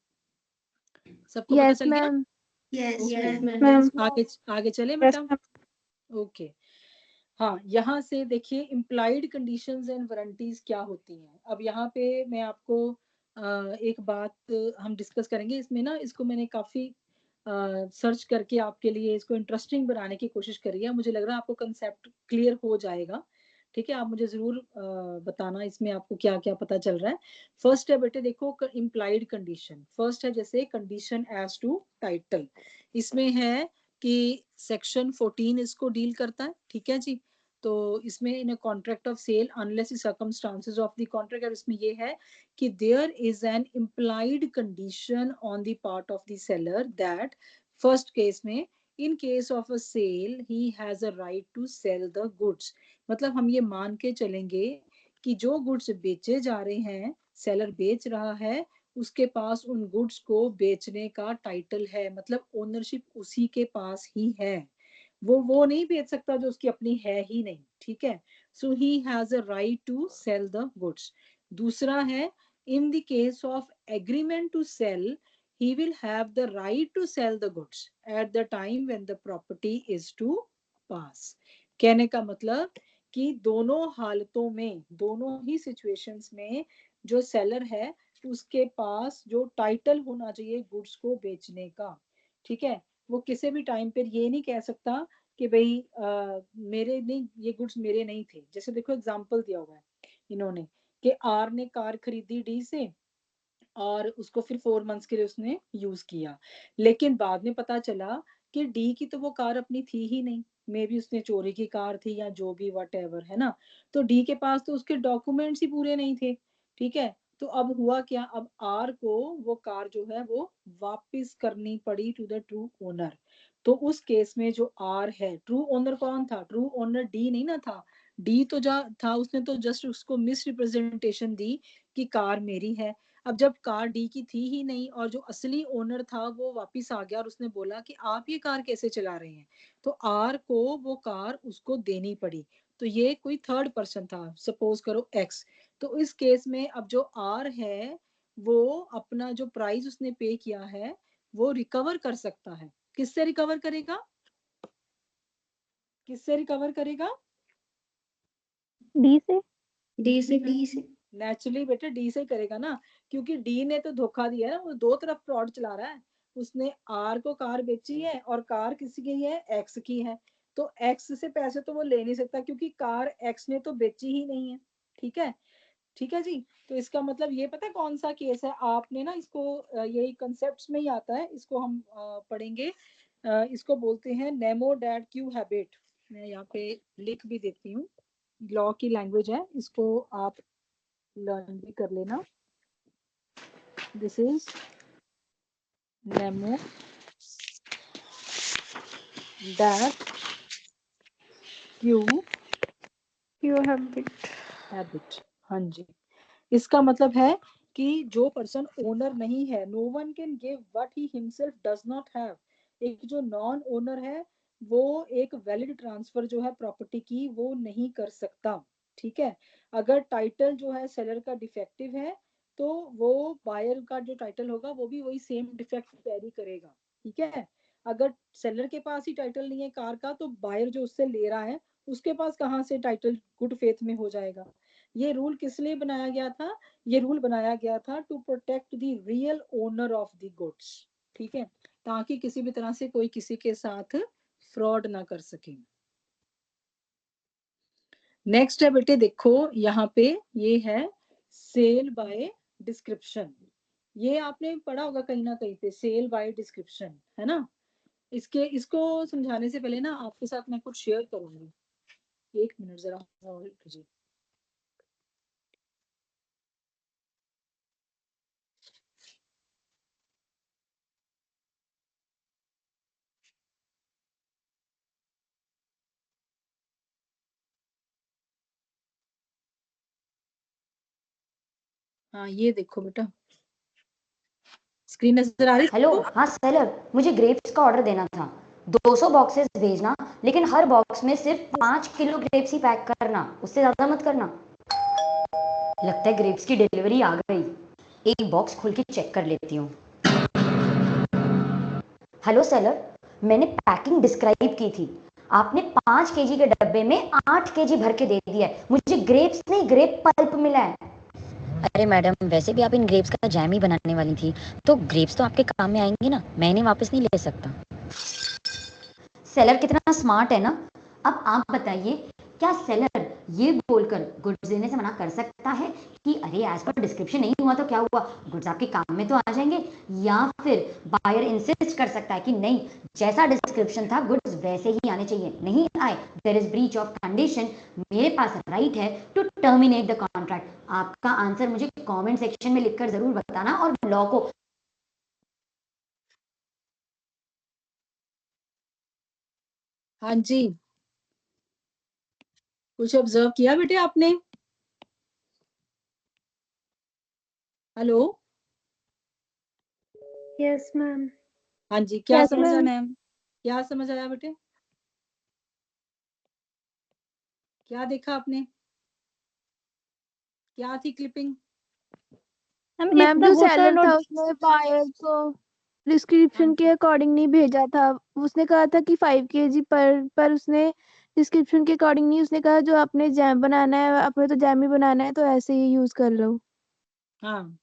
सबको पता Yes, चल गया? ma'am. Yes, okay, Ma'am. आगे आगे चले Yes, बेटा। ma'am. ओके, हाँ यहाँ से देखिए इम्प्लाइड कंडीशंस एंड वारंटीज क्या होती हैं। अब यहाँ पे मैं आपको एक बात हम डिस्कस करेंगे इसमें ना, इसको मैंने काफी सर्च करके आपके लिए इसको इंटरेस्टिंग बनाने की कोशिश करी है। मुझे लग रहा है आपको कंसेप्ट क्लियर हो जाएगा। ठीक है, आप मुझे जरूर बताना इसमें आपको क्या क्या पता चल रहा है। फर्स्ट है बेटे देखो इम्प्लाइड कंडीशन। फर्स्ट है जैसे कंडीशन एज टू टाइटल, इसमें है कि सेक्शन 14 इसको डील करता है। ठीक है जी, तो इसमें in contract of sale unless circumstances of the contract, और इसमें ये है कि there is an implied condition on the part of the seller that first case में in case of a sale he has a right to sell the goods. मतलब हम ये मान के चलेंगे कि जो गुड्स बेचे जा रहे हैं, सेलर बेच रहा है, उसके पास उन गुड्स को बेचने का टाइटल है, मतलब ओनरशिप उसी के पास ही है। वो नहीं बेच सकता जो उसकी अपनी है ही नहीं। ठीक है, so he has a right to sell the goods. दूसरा है in the case of agreement to sell he will have the right to sell the goods at the time when the property is to pass। कहने का मतलब कि दोनों हालतों में, दोनों ही situations में जो सेलर है उसके पास जो टाइटल होना चाहिए गुड्स को बेचने का। ठीक है, वो किसी भी टाइम पर ये नहीं कह सकता कि भाई मेरे नहीं, ये गुड्स मेरे नहीं थे। जैसे देखो एग्जांपल दिया हुआ है इन्होंने कि आर ने कार खरीदी डी से और उसको फिर 4 मंथ्स के लिए उसने यूज किया, लेकिन बाद में पता चला कि डी की तो वो कार अपनी थी ही नहीं, मे बी उसने चोरी की कार थी या जो भी वट एवर है ना। तो डी के पास तो उसके डॉक्यूमेंट्स ही पूरे नहीं थे। ठीक है, तो अब हुआ क्या, अब आर को वो कार जो है वो वापस करनी पड़ी टू द ट्रू ओनर। तो उस केस में जो आर है, ट्रू ओनर कौन था, ट्रू ओनर डी नहीं ना था। डी तो जा था, उसने तो जस्ट उसको मिस रिप्रेजेंटेशन दी कि कार मेरी है। अब जब कार डी की थी ही नहीं और जो असली ओनर था वो वापस आ गया और उसने बोला कि आप ये कार कैसे चला रहे हैं, तो आर को वो कार उसको देनी पड़ी। तो ये कोई थर्ड पर्सन था, सपोज करो एक्स। तो इस केस में अब जो आर है वो अपना जो प्राइस उसने पे किया है वो रिकवर कर सकता है। किससे रिकवर करेगा, किससे रिकवर करेगा? डी से। डी से नेचुरली बेटा डी से करेगा ना, क्योंकि डी ने तो धोखा दिया है ना, वो दो तरफ फ्रॉड चला रहा है। उसने आर को कार बेची है और कार किसी की है, एक्स की है। तो एक्स से पैसे तो वो ले नहीं सकता क्योंकि कार एक्स ने तो बेची ही नहीं है। ठीक है, ठीक है जी। तो इसका मतलब ये पता है कौन सा केस है, आपने ना इसको यही कंसेप्ट में ही आता है, इसको हम पढ़ेंगे। इसको बोलते हैं नेमो डैड क्यू हैबिट। मैं यहाँ पे लिख भी देती हूँ, लॉ की लैंग्वेज है, इसको आप लर्न भी कर लेना। This is Nemo that Q habit. हाँ जी, इसका मतलब है कि जो पर्सन ओनर नहीं है, no one can give what he himself does not have. एक जो नॉन ओनर है वो एक वैलिड ट्रांसफर जो है प्रॉपर्टी की वो नहीं कर सकता। ठीक है, अगर टाइटल जो है सेलर का डिफेक्टिव है तो वो बायर का जो टाइटल होगा वो भी वही सेम डिफेक्ट कैरी करेगा। ठीक है, अगर सेलर के पास ही टाइटल नहीं है कार का तो बायर जो उससे ले रहा है उसके पास कहाँ से टाइटल गुड फेथ में हो जाएगा। ये रूल किस लिए बनाया गया था, ये रूल बनाया गया था to protect the real owner of the goods. ठीक है, ताकि किसी भी तरह से कोई किसी के साथ फ्रॉड ना कर सके। नेक्स्ट है बेटे देखो यहाँ पे ये है सेल बाय डिस्क्रिप्शन। ये आपने पढ़ा होगा कहीं ना कहीं पे, सेल बाय डिस्क्रिप्शन है ना। इसको समझाने से पहले ना आपके साथ मैं कुछ शेयर करूंगी। एक मिनट जरा होल्ड कीजिए। हाँ ये देखो बेटा, स्क्रीन नजर आ रही है? हेलो, हाँ सेलर, मुझे ग्रेप्स का ऑर्डर देना था। 200 बॉक्सेस भेजना, लेकिन हर बॉक्स में सिर्फ 5 किलो ग्रेप्स ही पैक करना, उससे ज्यादा मत करना। लगता है ग्रेप्स की डिलीवरी आ गई। एक बॉक्स खोल के चेक कर लेती हूँ। हेलो सेलर, मैंने पैकिंग डिस्क्राइब की थी। आपने 5 केजी के डब्बे में 8 केजी भर के दे दिया है। मुझे ग्रेप्स नहीं, ग्रेप पल्प मिला है। अरे मैडम, वैसे भी आप इन ग्रेप्स का जैम ही बनाने वाली थी, तो ग्रेप्स तो आपके काम में आएंगे ना, मैं इन्हें वापस नहीं ले सकता। सेलर कितना स्मार्ट है ना। अब आप बताइए, क्या सेलर ये बोलकर गुड्स देने से मना कर सकता है कि अरे एज पर डिस्क्रिप्शन नहीं हुआ तो क्या हुआ, गुड्स आपके काम में तो आ जाएंगे, या फिर बायर इंसिस्ट कर सकता है कि नहीं, जैसा डिस्क्रिप्शन था गुड्स वैसे ही आने चाहिए, नहीं आए there is breach of condition, मेरे पास राइट है टू टर्मिनेट द कॉन्ट्रैक्ट। आपका आंसर मुझे कमेंट सेक्शन में लिखकर जरूर बताना, और लॉ को हाँ जी, कुछ ऑब्जर्व किया बेटे आपने? Hello, yes ma'am. हाँ जी, क्या Yes, समझ आया ma'am. मैम? क्या समझ आया बेटे? क्या देखा आपने? क्या थी क्लिपिंग? मैम जो सेलर था उसने बायर को डिस्क्रिप्शन के अकॉर्डिंग नहीं भेजा था। उसने कहा था कि 5 kg पर उसने डिस्क्रिप्शन के अकॉर्डिंग नहीं, उसने कहा जो आपने जैम बनाना है, आपने तो जैम ही बनाना है, तो ऐसे ही यूज कर लो। हाँ,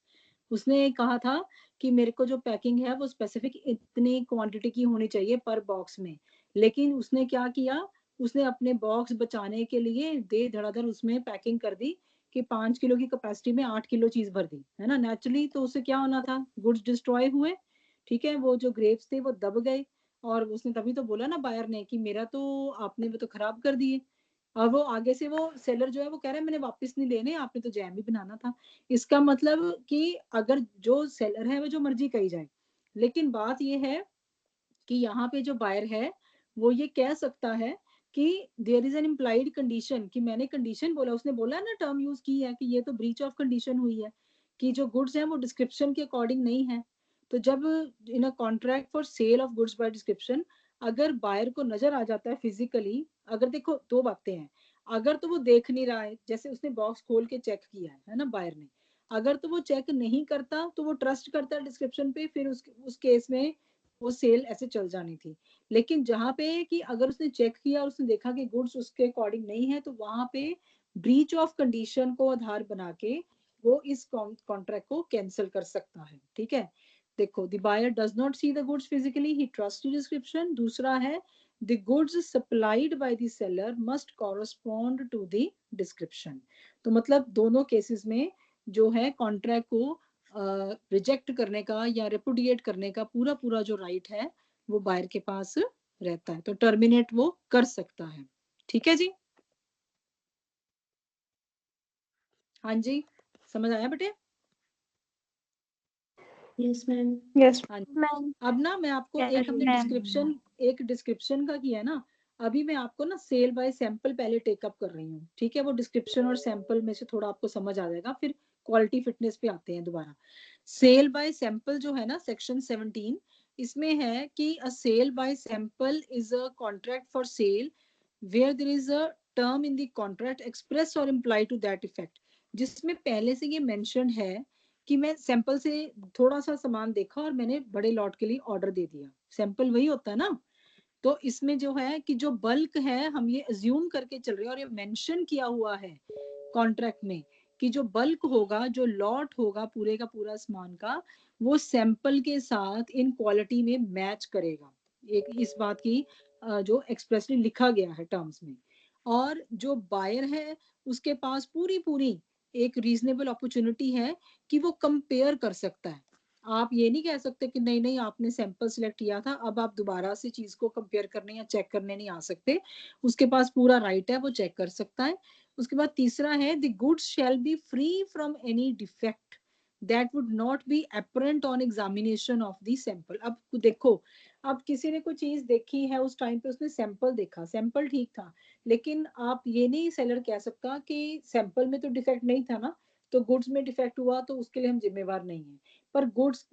उसने कहा था कि मेरे को जो पैकिंग है वो स्पेसिफिक इतनी क्वांटिटी की होनी चाहिए पर बॉक्स में, लेकिन उसने क्या किया, उसने अपने बॉक्स बचाने के लिए दे धड़ाधड़ उसमें पैकिंग कर दी कि 5 किलो की कैपेसिटी में 8 किलो चीज भर दी, है ना। नेचुरली तो उससे क्या होना था, गुड्स डिस्ट्रॉय हुए, ठीक है, वो जो ग्रेप्स थे वो दब गए, और उसने तभी तो बोला ना बायर ने कि मेरा तो आपने वो तो खराब कर दिए। और वो आगे से वो सेलर जो है वो कह रहा है मैंने वापस नहीं लेने, आपने तो जैम ही बनाना था। इसका मतलब कि अगर जो सेलर है वो जो मर्जी कही जाए, लेकिन बात ये है कि यहाँ पे जो बायर है वो ये कह सकता है कि there is an implied condition, कि मैंने कंडीशन बोला, उसने बोला ना टर्म यूज की है कि ये तो ब्रीच ऑफ कंडीशन हुई है कि जो गुड्स हैं वो डिस्क्रिप्शन के अकॉर्डिंग नहीं है। तो जब in a contract for sale of goods by description, अगर बायर को नजर आ जाता है फिजिकली, अगर देखो दो बातें हैं, अगर तो वो देख नहीं रहा है, जैसे उसने बॉक्स खोल के चेक किया है ना बायर ने, अगर तो वो चेक नहीं करता तो वो ट्रस्ट करता है डिस्क्रिप्शन पे, फिर उस केस में वो सेल ऐसे चल जानी थी। लेकिन जहां पे कि अगर उसने चेक किया और उसने देखा कि गुड्स उसके अकॉर्डिंग नहीं है, तो वहां पे ब्रीच ऑफ कंडीशन को आधार बना के वो इस कॉन्ट्रैक्ट को कैंसिल कर सकता है, ठीक है। देखो, the buyer does not see the goods physically, he trust description. दूसरा है the goods supplied by the seller must correspond to the description. तो मतलब दोनों केसेस में जो है कॉन्ट्रैक्ट को रिजेक्ट करने का या रेपुडिएट करने का पूरा पूरा जो राइट है वो बायर के पास रहता है, तो टर्मिनेट वो कर सकता है, ठीक है जी। हाँ जी, समझ आया बेटे? Yes ma'am. यस हाँ जी। मैम। अब ना मैं आपको एक हमने डिस्क्रिप्शन का किया है ना, अभी मैं आपको ना सेल बाय सैंपल पहले टेकअप कर रही हूँ, ठीक है। वो डिस्क्रिप्शन और सैंपल में से थोड़ा आपको समझ आ जाएगा, फिर क्वालिटी फिटनेस पे आते हैं दोबारा। सेल बाय सैंपल जो है ना सेक्शन 17, इसमें है कि a sale by sample is a contract for sale where there is a term in the contract express और इम्प्लाई टू दैट इफेक्ट, जिसमें पहले से ये मेंशन है कि मैं सैंपल से थोड़ा सा सामान देखा और मैंने बड़े लॉट के लिए ऑर्डर दे दिया, सैंपल वही होता है ना। तो इसमें जो है कि जो बल्क है हम ये अज्यूम करके चल रहे हैं, और ये मेंशन किया हुआ है कॉन्ट्रैक्ट में कि जो बल्क होगा, जो लॉट होगा पूरे का पूरा सामान का, वो सैंपल के साथ इन क्वालिटी में मैच करेगा। एक इस बात की जो एक्सप्रेसली लिखा गया है टर्म्स में। और जो बायर है उसके पास पूरी पूरी एक रीजनेबल अपॉर्चुनिटी है कि वो कंपेयर कर सकता है। आप ये नहीं कह सकते कि नहीं नहीं आपने सैंपल सिलेक्ट किया था, अब आप दोबारा से चीज को कंपेयर करने या चेक करने नहीं आ सकते। उसके पास पूरा राइट है, वो चेक कर सकता है। उसके बाद तीसरा है the goods shall be free from any defect that would not be apparent on examination of the sample. अब देखो, अब किसी ने कोई चीज देखी है, उस टाइम पे उसने सैंपल देखा, सैंपल ठीक था, लेकिन आप ये नहीं सेलर कह सकता कि सैंपल में तो डिफेक्ट नहीं था ना, तो गुड्स में डिफेक्ट हुआ तो उसके लिए हम जिम्मेवार नहीं है। पर गुड्स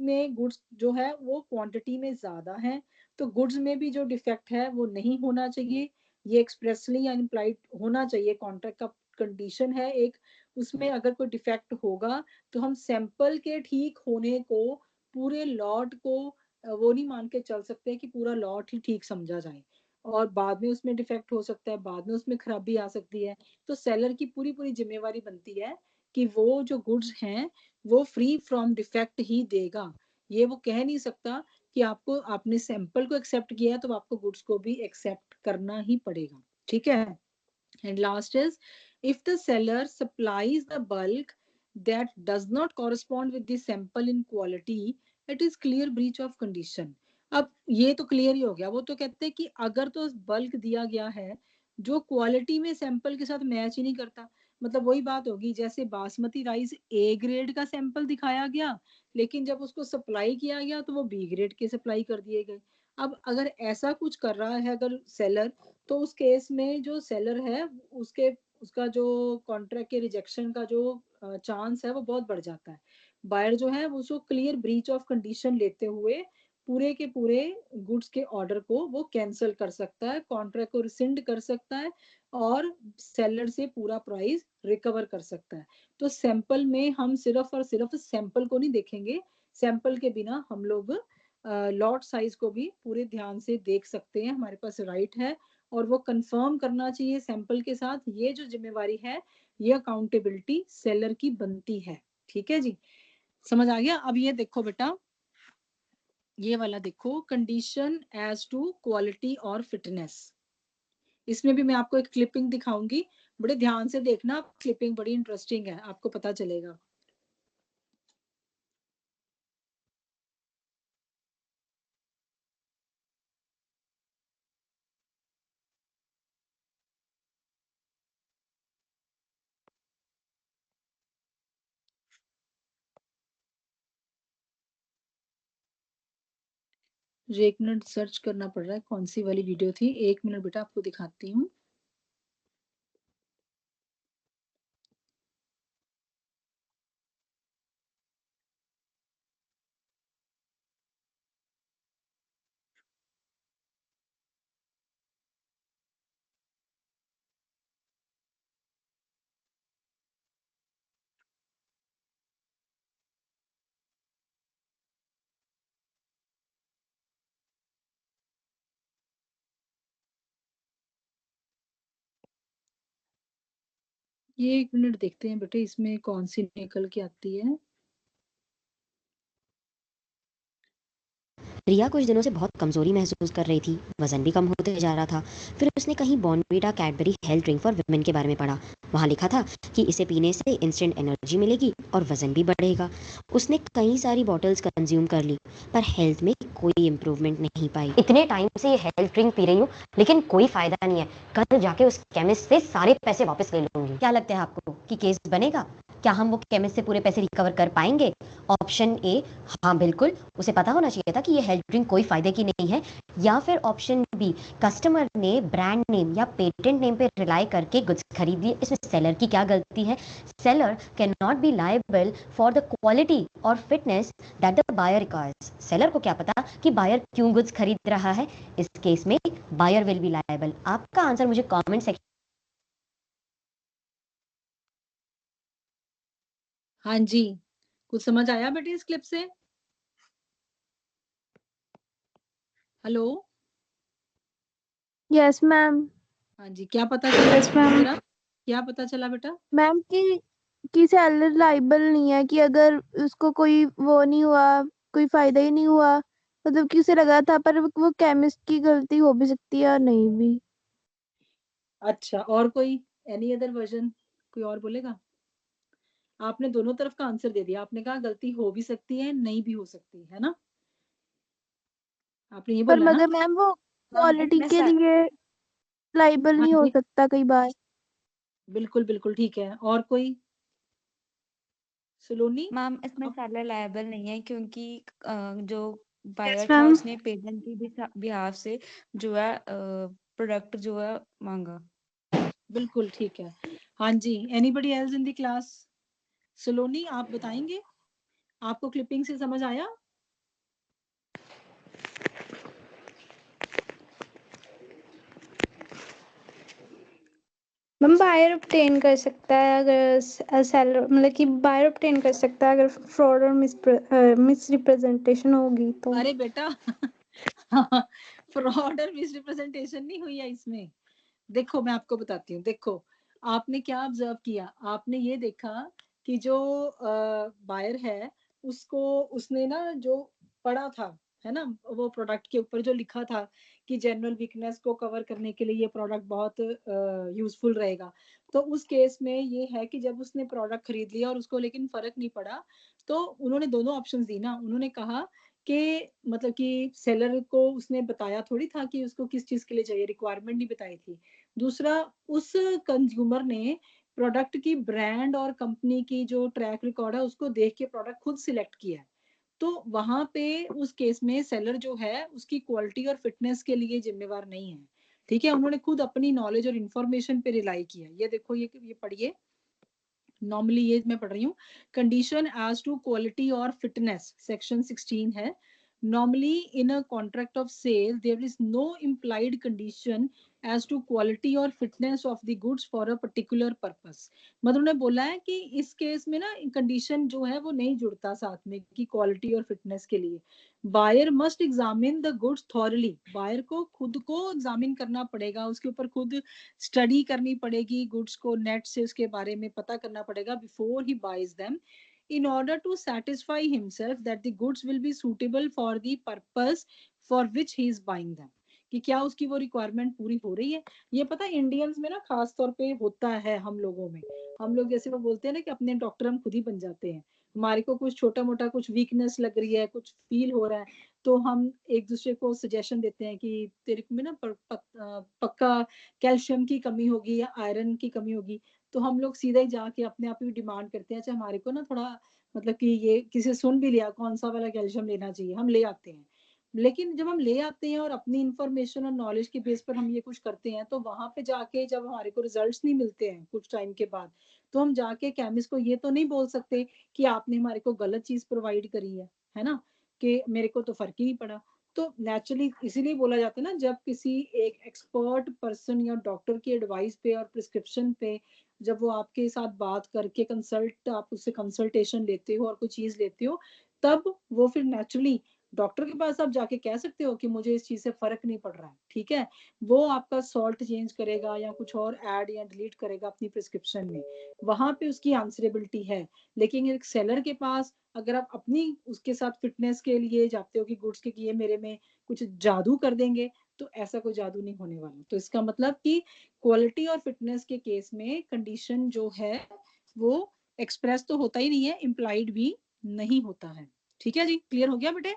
जो है वो क्वांटिटी में ज्यादा है, तो गुड्स में भी जो डिफेक्ट है वो नहीं होना चाहिए, ये एक्सप्रेसली या इम्प्लाइड होना चाहिए, कॉन्ट्रैक्ट का कंडीशन है एक। उसमें अगर कोई डिफेक्ट होगा तो हम सैंपल के ठीक होने को, पूरे लॉट को वो नहीं मान के चल सकते कि पूरा लॉट ही ठीक समझा जाए, और बाद में उसमें डिफेक्ट हो सकता है, बाद में उसमें खराबी आ सकती है। तो सेलर की पूरी पूरी जिम्मेवारी बनती है कि वो जो गुड्स हैं वो फ्री फ्रॉम डिफेक्ट ही देगा। ये वो कह नहीं सकता कि आपको, आपने सैंपल को एक्सेप्ट किया तो आपको गुड्स को भी एक्सेप्ट करना ही पड़ेगा। ठीक है। And last is, if the seller supplies the bulk that does not correspond with the sample in quality, it is clear breach of condition। अब ये तो क्लियर ही हो गया। वो तो कहते हैं कि अगर तो बल्क दिया गया है जो क्वालिटी में सैंपल के साथ मैच ही नहीं करता, मतलब वही बात होगी जैसे बासमती राइस ए ग्रेड का सैंपल दिखाया गया, लेकिन जब उसको सप्लाई किया गया तो वो बी ग्रेड के सप्लाई कर दिए गए। अब अगर ऐसा कुछ कर रहा है अगर सेलर, तो उस केस में जो सेलर है उसके, उसका जो कॉन्ट्रैक्ट के रिजेक्शन का जो चांस है वो बहुत बढ़ जाता है। बायर जो है वो उसको क्लियर ब्रीच ऑफ कंडीशन लेते हुए पूरे के पूरे गुड्स के ऑर्डर को वो कैंसिल कर सकता है, कॉन्ट्रैक्ट को रिसिंड कर सकता है और सेलर से पूरा प्राइस रिकवर कर सकता है। तो सैंपल में हम सिर्फ और सिर्फ सैंपल को नहीं देखेंगे, सैंपल के बिना हम लोग लॉट साइज को भी पूरे ध्यान से देख सकते हैं, हमारे पास राइट है। और वो कंफर्म करना चाहिए सैंपल के साथ, ये जो जिम्मेवारी है ये अकाउंटेबिलिटी सेलर की बनती है। ठीक है जी, समझ आ गया। अब ये देखो बेटा, ये वाला देखो, कंडीशन एज टू क्वालिटी और फिटनेस। इसमें भी मैं आपको एक क्लिपिंग दिखाऊंगी, बड़े ध्यान से देखना, क्लिपिंग बड़ी इंटरेस्टिंग है, आपको पता चलेगा। एक मिनट सर्च करना पड़ रहा है कौन सी वाली वीडियो थी, एक मिनट बेटा आपको दिखाती हूँ। ये एक मिनट देखते हैं बेटे इसमें कौन सी निकल के आती है। रिया कुछ दिनों से बहुत कमजोरी महसूस कर रही थी, वजन भी कम होते जा रहा था। फिर उसने कहीं Bournvita Cadbury health drink for women के बारे में पढ़ा। वहाँ लिखा था कि इसे पीने से इंस्टेंट एनर्जी मिलेगी और वजन भी बढ़ेगा। उसने कई सारी बॉटल्स कंज्यूम कर ली, पर हेल्थ में कोई इम्प्रूवमेंट नहीं पाई। इतने टाइम से ये हेल्थ ड्रिंक पी रही हूँ, लेकिन कोई फायदा नहीं है। कल जाके उस केमिस्ट से सारे पैसे वापस ले लूंगी। क्या लगता है आपको कि केस बनेगा? क्या हम वो केमिस्ट से पूरे पैसे रिकवर कर पाएंगे? ऑप्शन ए, हाँ बिल्कुल, उसे पता होना चाहिए था कि ये हेल्थ ड्रिंक कोई फायदे की नहीं है। या फिर ऑप्शन बी, कस्टमर ने ब्रांड नेम या पेटेंट नेम पे रिलाई करके गुड्स खरीद लिए। इसमें सेलर की क्या गलती है? Seller can not be liable for the quality और fitness that the buyer requires. Seller को क्या पता कि बायर क्यों गुड्स खरीद रहा है? इस केस में बायर विल बी लायबल। आपका आंसर मुझे कमेंट सेक्शन। हाँ जी, कुछ समझ आया बेटे इस क्लिप से? Hello, yes ma'am. हाँ जी, क्या पता चला यस मैम। जरा, क्या पता चला बेटा? मैम कि सेलर लाइबल नहीं है, कि अगर उसको कोई वो नहीं हुआ, कोई फायदा ही नहीं हुआ, मतलब कि उसे लगा था, पर वो केमिस्ट की गलती हो भी सकती है और नहीं भी। अच्छा, और कोई एनी अदर वर्जन, कोई और बोलेगा? आपने दोनों तरफ का आंसर दे दिया, आपने कहा गलती हो भी सकती है, नहीं भी हो सकती है ना, आपने ये पर बोला ना? मगर मैम वो मैम क्वालिटी इसमें के लिए लाइबल हाँ नहीं हो जी, सकता कई बार। बिल्कुल बिल्कुल ठीक है। और कोई? सलोनी? मैम इसमें सेलर लायबल नहीं है, क्योंकि जो यस बायर था मैम। उसने पेटेंट की बिहाफ से जो है प्रोडक्ट जो है मांगा। बिल्कुल ठीक है। हाँ जी, anybody else in the class? Saloni आप बताएंगे, आपको क्लिपिंग से समझ आया? मैम बायर ऑब्टेन कर सकता है अगर सेलर, मतलब कि बायर ऑब्टेन कर सकता है अगर फ्रॉड और मिस रिप्रेजेंटेशन होगी तो। अरे बेटा फ्रॉड और मिसरिप्रेजेंटेशन नहीं हुई है इसमें। देखो मैं आपको बताती हूँ, देखो आपने क्या ऑब्जर्व किया, आपने ये देखा कि जो बायर है उसने ना जो पढ़ा था, है ना, वो प्रोडक्ट के ऊपर जो लिखा था कि जनरल वीकनेस को कवर करने के लिए ये प्रोडक्ट बहुत यूजफुल रहेगा। तो उस केस में ये है कि जब उसने प्रोडक्ट खरीद लिया और उसको लेकिन फर्क नहीं पड़ा, तो उन्होंने दोनों ऑप्शंस दी ना। उन्होंने कहा कि मतलब कि सेलर को उसने बताया थोड़ी था कि उसको किस चीज के लिए चाहिए, रिक्वायरमेंट नहीं बताई थी। दूसरा, उस कंज्यूमर ने प्रोडक्ट की ब्रांड और कंपनी की जो ट्रैक रिकॉर्ड है उसको देख के प्रोडक्ट खुद सिलेक्ट किया है। तो वहां पे उस केस में सेलर जो है उसकी क्वालिटी और फिटनेस के लिए जिम्मेवार नहीं है। ठीक है, उन्होंने खुद अपनी नॉलेज और इंफॉर्मेशन पे रिलाई किया। ये देखो, ये पढ़िए, नॉर्मली ये मैं पढ़ रही हूँ। कंडीशन एज टू क्वालिटी और फिटनेस सेक्शन 16 है। Normally in a contract of sale there is no implied condition as to quality और fitness of the goods for a particular purpose. मतलब उन्होंने बोला है कि इस केस में ना कंडीशन जो है वो नहीं जुड़ता साथ में कि क्वालिटी और फिटनेस के लिए। Buyer must examine the goods thoroughly. Buyer को खुद को एग्जामिन करना पड़ेगा, उसके ऊपर खुद स्टडी करनी पड़ेगी, गुड्स को नेट से उसके बारे में पता करना पड़ेगा before he buys them, in order to satisfy himself that the goods will be suitable for the purpose for which he is buying them, कि क्या उसकी वो रिक्वायरमेंट पूरी हो रही है। ये पता है इंडियंस में ना खास तौर पे होता है, हम लोगों में। हम लोग जैसे वो बोलते हैं ना कि अपने डॉक्टर हम खुद ही बन जाते हैं। हमारे को कुछ छोटा मोटा कुछ वीकनेस लग रही है, कुछ फील हो रहा है, तो हम एक दूसरे को सजेशन देते हैं कि तेरे में ना पक्का कैल्शियम की कमी होगी या आयरन की कमी होगी। तो हम लोग सीधा ही जाके अपने आप ही डिमांड करते हैं, अच्छा हमारे को ना थोड़ा मतलब कि ये किसी सुन भी लिया कौन सा वाला कैल्शियम लेना चाहिए, हम ले आते हैं। लेकिन जब हम ले आते हैं और अपनी इंफॉर्मेशन और नॉलेज के बेस पर हम ये कुछ करते हैं, तो वहां पे जाके जब हमारे को रिजल्ट्स नहीं मिलते हैं कुछ टाइम के बाद, तो हम जाके केमिस्ट को ये तो नहीं बोल सकते कि आपने हमारे को गलत चीज प्रोवाइड करी है ना, कि मेरे को तो फर्क ही नहीं पड़ा। तो नेचुरली इसीलिए बोला जाता है ना, जब किसी एक एक्सपर्ट पर्सन या डॉक्टर की एडवाइस पे और प्रिस्क्रिप्शन पे जब वो आपके साथ बात करके कंसल्ट, आप उससे कंसल्टेशन लेते हो और कोई चीज लेते हो, तब वो फिर नेचुरली डॉक्टर के पास आप जाके कह सकते हो कि मुझे इस चीज से फर्क नहीं पड़ रहा है। ठीक है, वो आपका सॉल्ट चेंज करेगा या कुछ और ऐड या डिलीट करेगा अपनी प्रिस्क्रिप्शन में, वहां पे उसकी आंसरेबिलिटी है। लेकिन एक सेलर के पास अगर आप अपनी उसके साथ फिटनेस के लिए जाते हो कि गुड्स के ये मेरे में कुछ जादू कर देंगे, तो ऐसा कोई जादू नहीं होने वाला। तो इसका मतलब कि क्वालिटी और फिटनेस के केस में कंडीशन जो है वो एक्सप्रेस तो होता ही नहीं है, इम्प्लाइड भी नहीं होता है। ठीक है जी, क्लियर हो गया बेटे?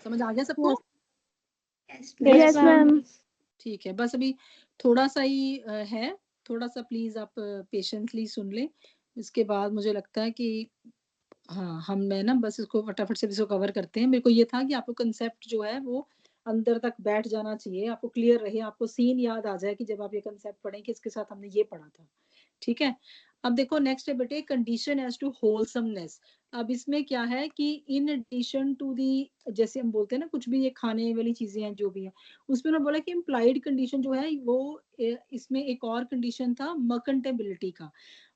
समझ आ गया सबको? Yes ma'am. ठीक है, बस अभी थोड़ा सा ही है, थोड़ा सा प्लीज आप पेशेंटली सुन ले। इसके बाद मुझे लगता है कि हाँ, हम मैं ना बस इसको फटाफट से इसको कवर करते हैं। मेरे को ये था कि आपको कंसेप्ट जो है वो अंदर तक बैठ जाना चाहिए, आपको क्लियर रहे, आपको सीन याद आ जाए कि जब आप ये कंसेप्ट पढ़ें कि इसके साथ हमने ये पढ़ा था। ठीक है, अब देखो नेक्स्ट है बेटे कंडीशन एज टू होलसमनेस। अब इसमें क्या है कि इन एडिशन टू दी, जैसे हम बोलते हैं ना कुछ भी ये खाने वाली चीजें हैं जो भी है, उसमें उन्होंने बोला कि इम्प्लाइड कंडीशन जो है वो इसमें एक और कंडीशन था मर्केंटेबिलिटी का।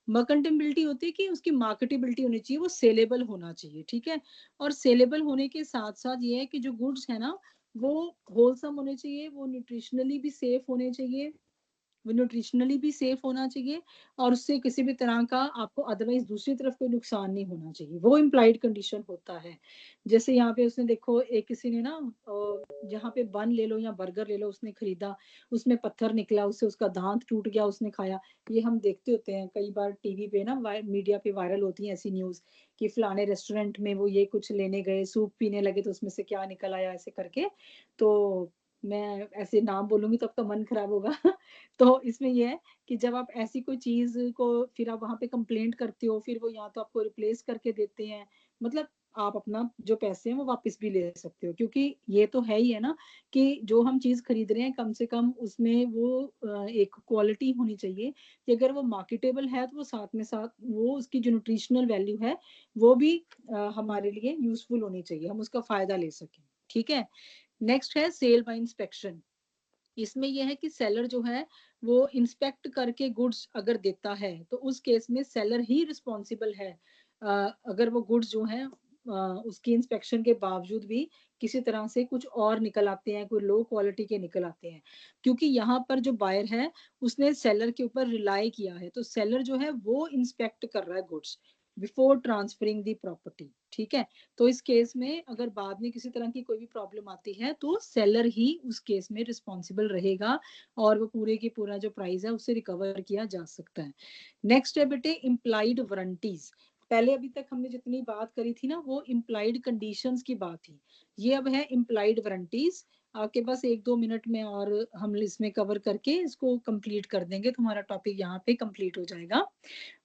मर्केंटेबिलिटी होती है कि उसकी मार्केटेबिलिटी होनी चाहिए, वो सेलेबल होना चाहिए। ठीक है, और सेलेबल होने के साथ साथ ये है कि जो गुड्स है ना वो होलसम होने चाहिए, वो न्यूट्रिशनली भी सेफ होने चाहिए, वो न्यूट्रिशनली भी सेफ होना चाहिए, और उससे किसी भी तरह का आपको अदरवाइज दूसरी तरफ कोई नुकसान नहीं होना चाहिए, वो इम्प्लाइड कंडीशन होता है। जैसे यहाँ पे उसने देखो एक किसी ने ना जहाँ पे बन ले लो या बर्गर ले लो, उसने खरीदा, उसमें पत्थर निकला, उससे उसका दांत टूट गया, उसने खाया। ये हम देखते होते हैं कई बार टीवी पे ना, मीडिया पे वायरल होती है ऐसी न्यूज कि फलाने रेस्टोरेंट में वो ये कुछ लेने गए, सूप पीने लगे, तो उसमें से क्या निकल आया ऐसे करके। तो मैं ऐसे नाम बोलूंगी तो आपका मन खराब होगा तो इसमें यह है कि जब आप ऐसी कोई चीज को फिर आप वहां पे कंप्लेंट करते हो, फिर वो या तो आपको रिप्लेस करके देते हैं, मतलब आप अपना जो पैसे हैं वो वापस भी ले सकते हो, क्योंकि ये तो है ही है ना कि जो हम चीज खरीद रहे हैं कम से कम उसमें वो एक क्वालिटी होनी चाहिए कि अगर वो मार्केटेबल है तो वो साथ में साथ वो उसकी जो न्यूट्रिशनल वैल्यू है वो भी हमारे लिए यूजफुल होनी चाहिए, हम उसका फायदा ले सकें। ठीक है, नेक्स्ट है सेल बाय इंस्पेक्शन। इसमें यह है कि सेलर जो है वो इंस्पेक्ट करके गुड्स अगर देता है तो उस केस में सेलर ही रिस्पॉन्सिबल है। अगर वो गुड्स जो है उसकी इंस्पेक्शन के बावजूद भी किसी तरह से कुछ और निकल आते हैं, कोई लो क्वालिटी के निकल आते हैं, क्योंकि यहाँ पर जो बायर है उसने सेलर के ऊपर रिलाई किया है, तो सेलर जो है वो इंस्पेक्ट कर रहा है goods before transferring the property. ठीक है, तो इस केस में अगर बाद में किसी तरह की कोई भी प्रॉब्लम आती है तो सेलर ही उस केस में रिस्पॉन्सिबल रहेगा और वो पूरे की पूरा जो प्राइस है उससे रिकवर किया जा सकता है। नेक्स्ट है बेटे इम्प्लाइड वारंटीज। पहले अभी तक हमने जितनी बात करी थी ना वो इम्प्लाइड कंडीशंस की बात थी, ये अब है इम्प्लाइड वारंटीज। आपके पास 1-2 मिनट में और हम इसमें कवर करके इसको कंप्लीट कर देंगे, तो हमारा टॉपिक यहाँ पे कंप्लीट हो जाएगा।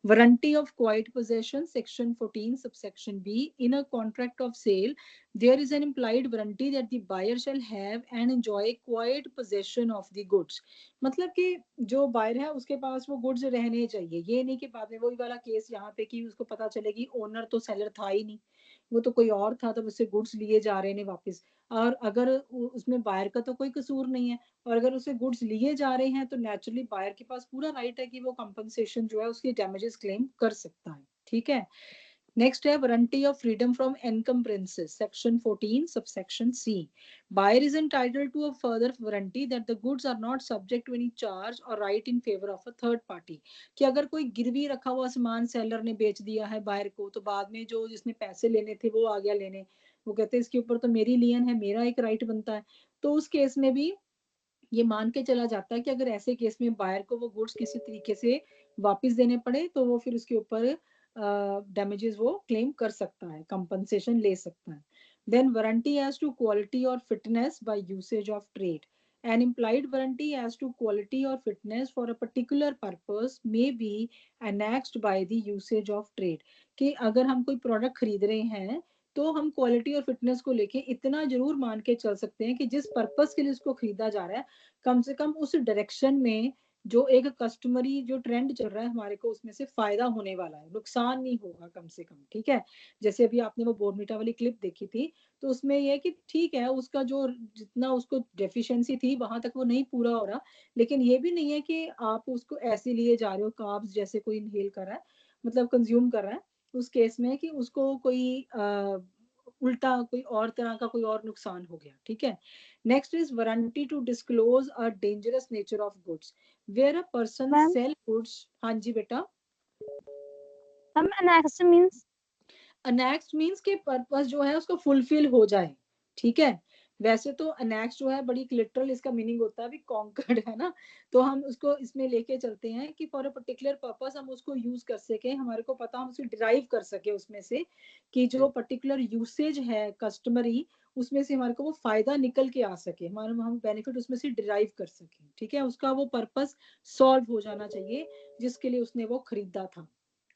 Warranty of quiet possession, section 14 subsection B. In a contract of sale there is an implied warranty that the buyer shall have and enjoy quiet possession of the goods। मतलब कि जो buyer है उसके पास वो goods रहने चाहिए, ये नहीं कि बाद में वही वाला केस यहाँ पे कि उसको पता चले कि ओनर तो सेलर था ही नहीं, वो तो कोई और था, तब उससे गुड्स लिए जा रहे हैं वापस, और अगर उसमें बायर का तो कोई कसूर नहीं है और अगर उसे गुड्स लिए जा रहे हैं तो नेचुरली बायर के पास पूरा राइट है कि वो कंपनसेशन जो है उसकी डैमेजेस क्लेम कर सकता है। ठीक है, नेक्स्ट है warranty of freedom from encumbrances, section 14 subsection C. Buyer is entitled to a further warranty that the goods are not subject to any charge और right in favour of a third party. कि अगर कोई गिरवी रखा हुआ सामान seller ने बेच दिया है बायर को, तो बाद में जो जिसने पैसे लेने थे वो आ गया लेने, वो कहते हैं इसके ऊपर तो मेरी लियन है, मेरा एक राइट बनता है, तो उस केस में भी ये मान के चला जाता है कि अगर ऐसे केस में बायर को वो गुड्स किसी तरीके से वापस देने पड़े तो वो फिर उसके ऊपर डैमेजेस वो क्लेम कर सकता है, कंपनसेशन ले सकता है। Then warranty as to quality और fitness by usage of trade. An implied warranty as to quality or fitness for a particular purpose may be annexed by the usage of trade। कि अगर हम कोई product खरीद रहे हैं तो हम क्वालिटी और फिटनेस को लेके इतना जरूर मान के चल सकते हैं कि जिस पर्पस के लिए उसको खरीदा जा रहा है कम से कम उस डायरेक्शन में जो एक कस्टमरी जो ट्रेंड चल रहा है हमारे को उसमें से फायदा होने वाला है, नुकसान नहीं होगा कम से कम। ठीक है, जैसे अभी आपने वो बोर्नविटा वाली क्लिप देखी थी, तो उसमें ये है कि ठीक है उसका जो जितना उसको डेफिशिएंसी थी वहां तक वो नहीं पूरा हो रहा, लेकिन ये भी नहीं है कि आप उसको ऐसे लिए जा रहे हो कार्ब्स जैसे कोई इनहेल कर रहा है, मतलब कंज्यूम कर रहा है, उस केस में कि उसको कोई उल्टा कोई और तरह का कोई और नुकसान हो गया। ठीक है, next is warranty to disclose a dangerous nature of goods where a person ma'am sell goods. हाँ जी बेटा। Ma'am annex means annex means के पर्पस जो है उसको फुलफिल हो जाए। ठीक है, वैसे तो अनेक्स जो है बड़ी लिटरल इसका मीनिंग होता है भी कॉन्कर्ड है ना, तो हम उसको इसमें लेके चलते हैं कि फॉर अ पर्टिकुलर पर्पस हम उसको यूज कर सके, हमारे को पता हम उसे डिराइव कर सके उसमें से कि जो पर्टिकुलर यूसेज है कस्टमरी उसमें से हमारे को वो फायदा निकल के आ सके, हमारे हम बेनिफिट उसमें से डिराइव कर सके। ठीक है, उसका वो पर्पस सॉल्व हो जाना चाहिए जिसके लिए उसने वो खरीदा था।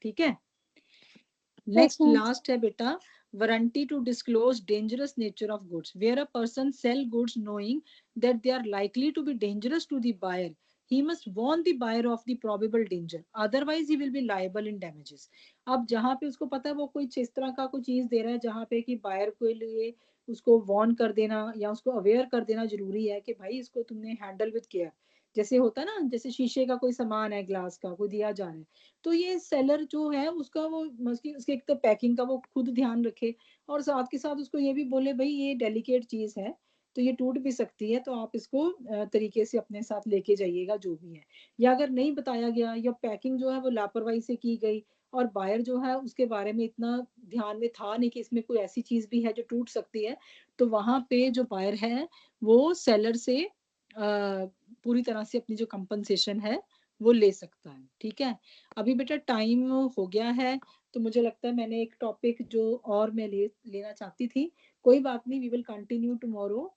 ठीक है, नेक्स्ट लास्ट है बेटा warranty to disclose dangerous nature of goods where a person sell goods knowing that they are likely to be dangerous to the buyer he must warn the buyer of the probable danger otherwise he will be liable in damages। अब जहाँ पे उसको पता है वो कोई इस तरह का कोई चीज दे रहा है जहाँ पे कि बायर के लिए उसको वार्न कर देना या उसको अवेयर कर देना जरूरी है कि भाई इसको तुमने हैंडल विद केयर, जैसे होता है ना, जैसे शीशे का कोई सामान है ग्लास का कोई दिया जा रहा है, तो ये सेलर जो है उसका वो उसके एक तो पैकिंग का वो खुद ध्यान रखे और साथ के साथ उसको ये भी बोले भाई ये डेलिकेट चीज है तो ये टूट भी सकती है, तो आप इसको तरीके से अपने साथ लेके जाइएगा जो भी है। या अगर नहीं बताया गया या पैकिंग जो है वो लापरवाही से की गई और बायर जो है उसके बारे में इतना ध्यान में था नहीं कि इसमें कोई ऐसी चीज भी है जो टूट सकती है, तो वहां पे जो बायर है वो सेलर से पूरी तरह से अपनी जो कंपनसेशन है वो ले सकता है। ठीक है, अभी बेटा टाइम हो गया है, तो मुझे लगता है मैंने एक टॉपिक जो और मैं लेना चाहती थी, कोई बात नहीं, वी विल कंटिन्यू टुमारो।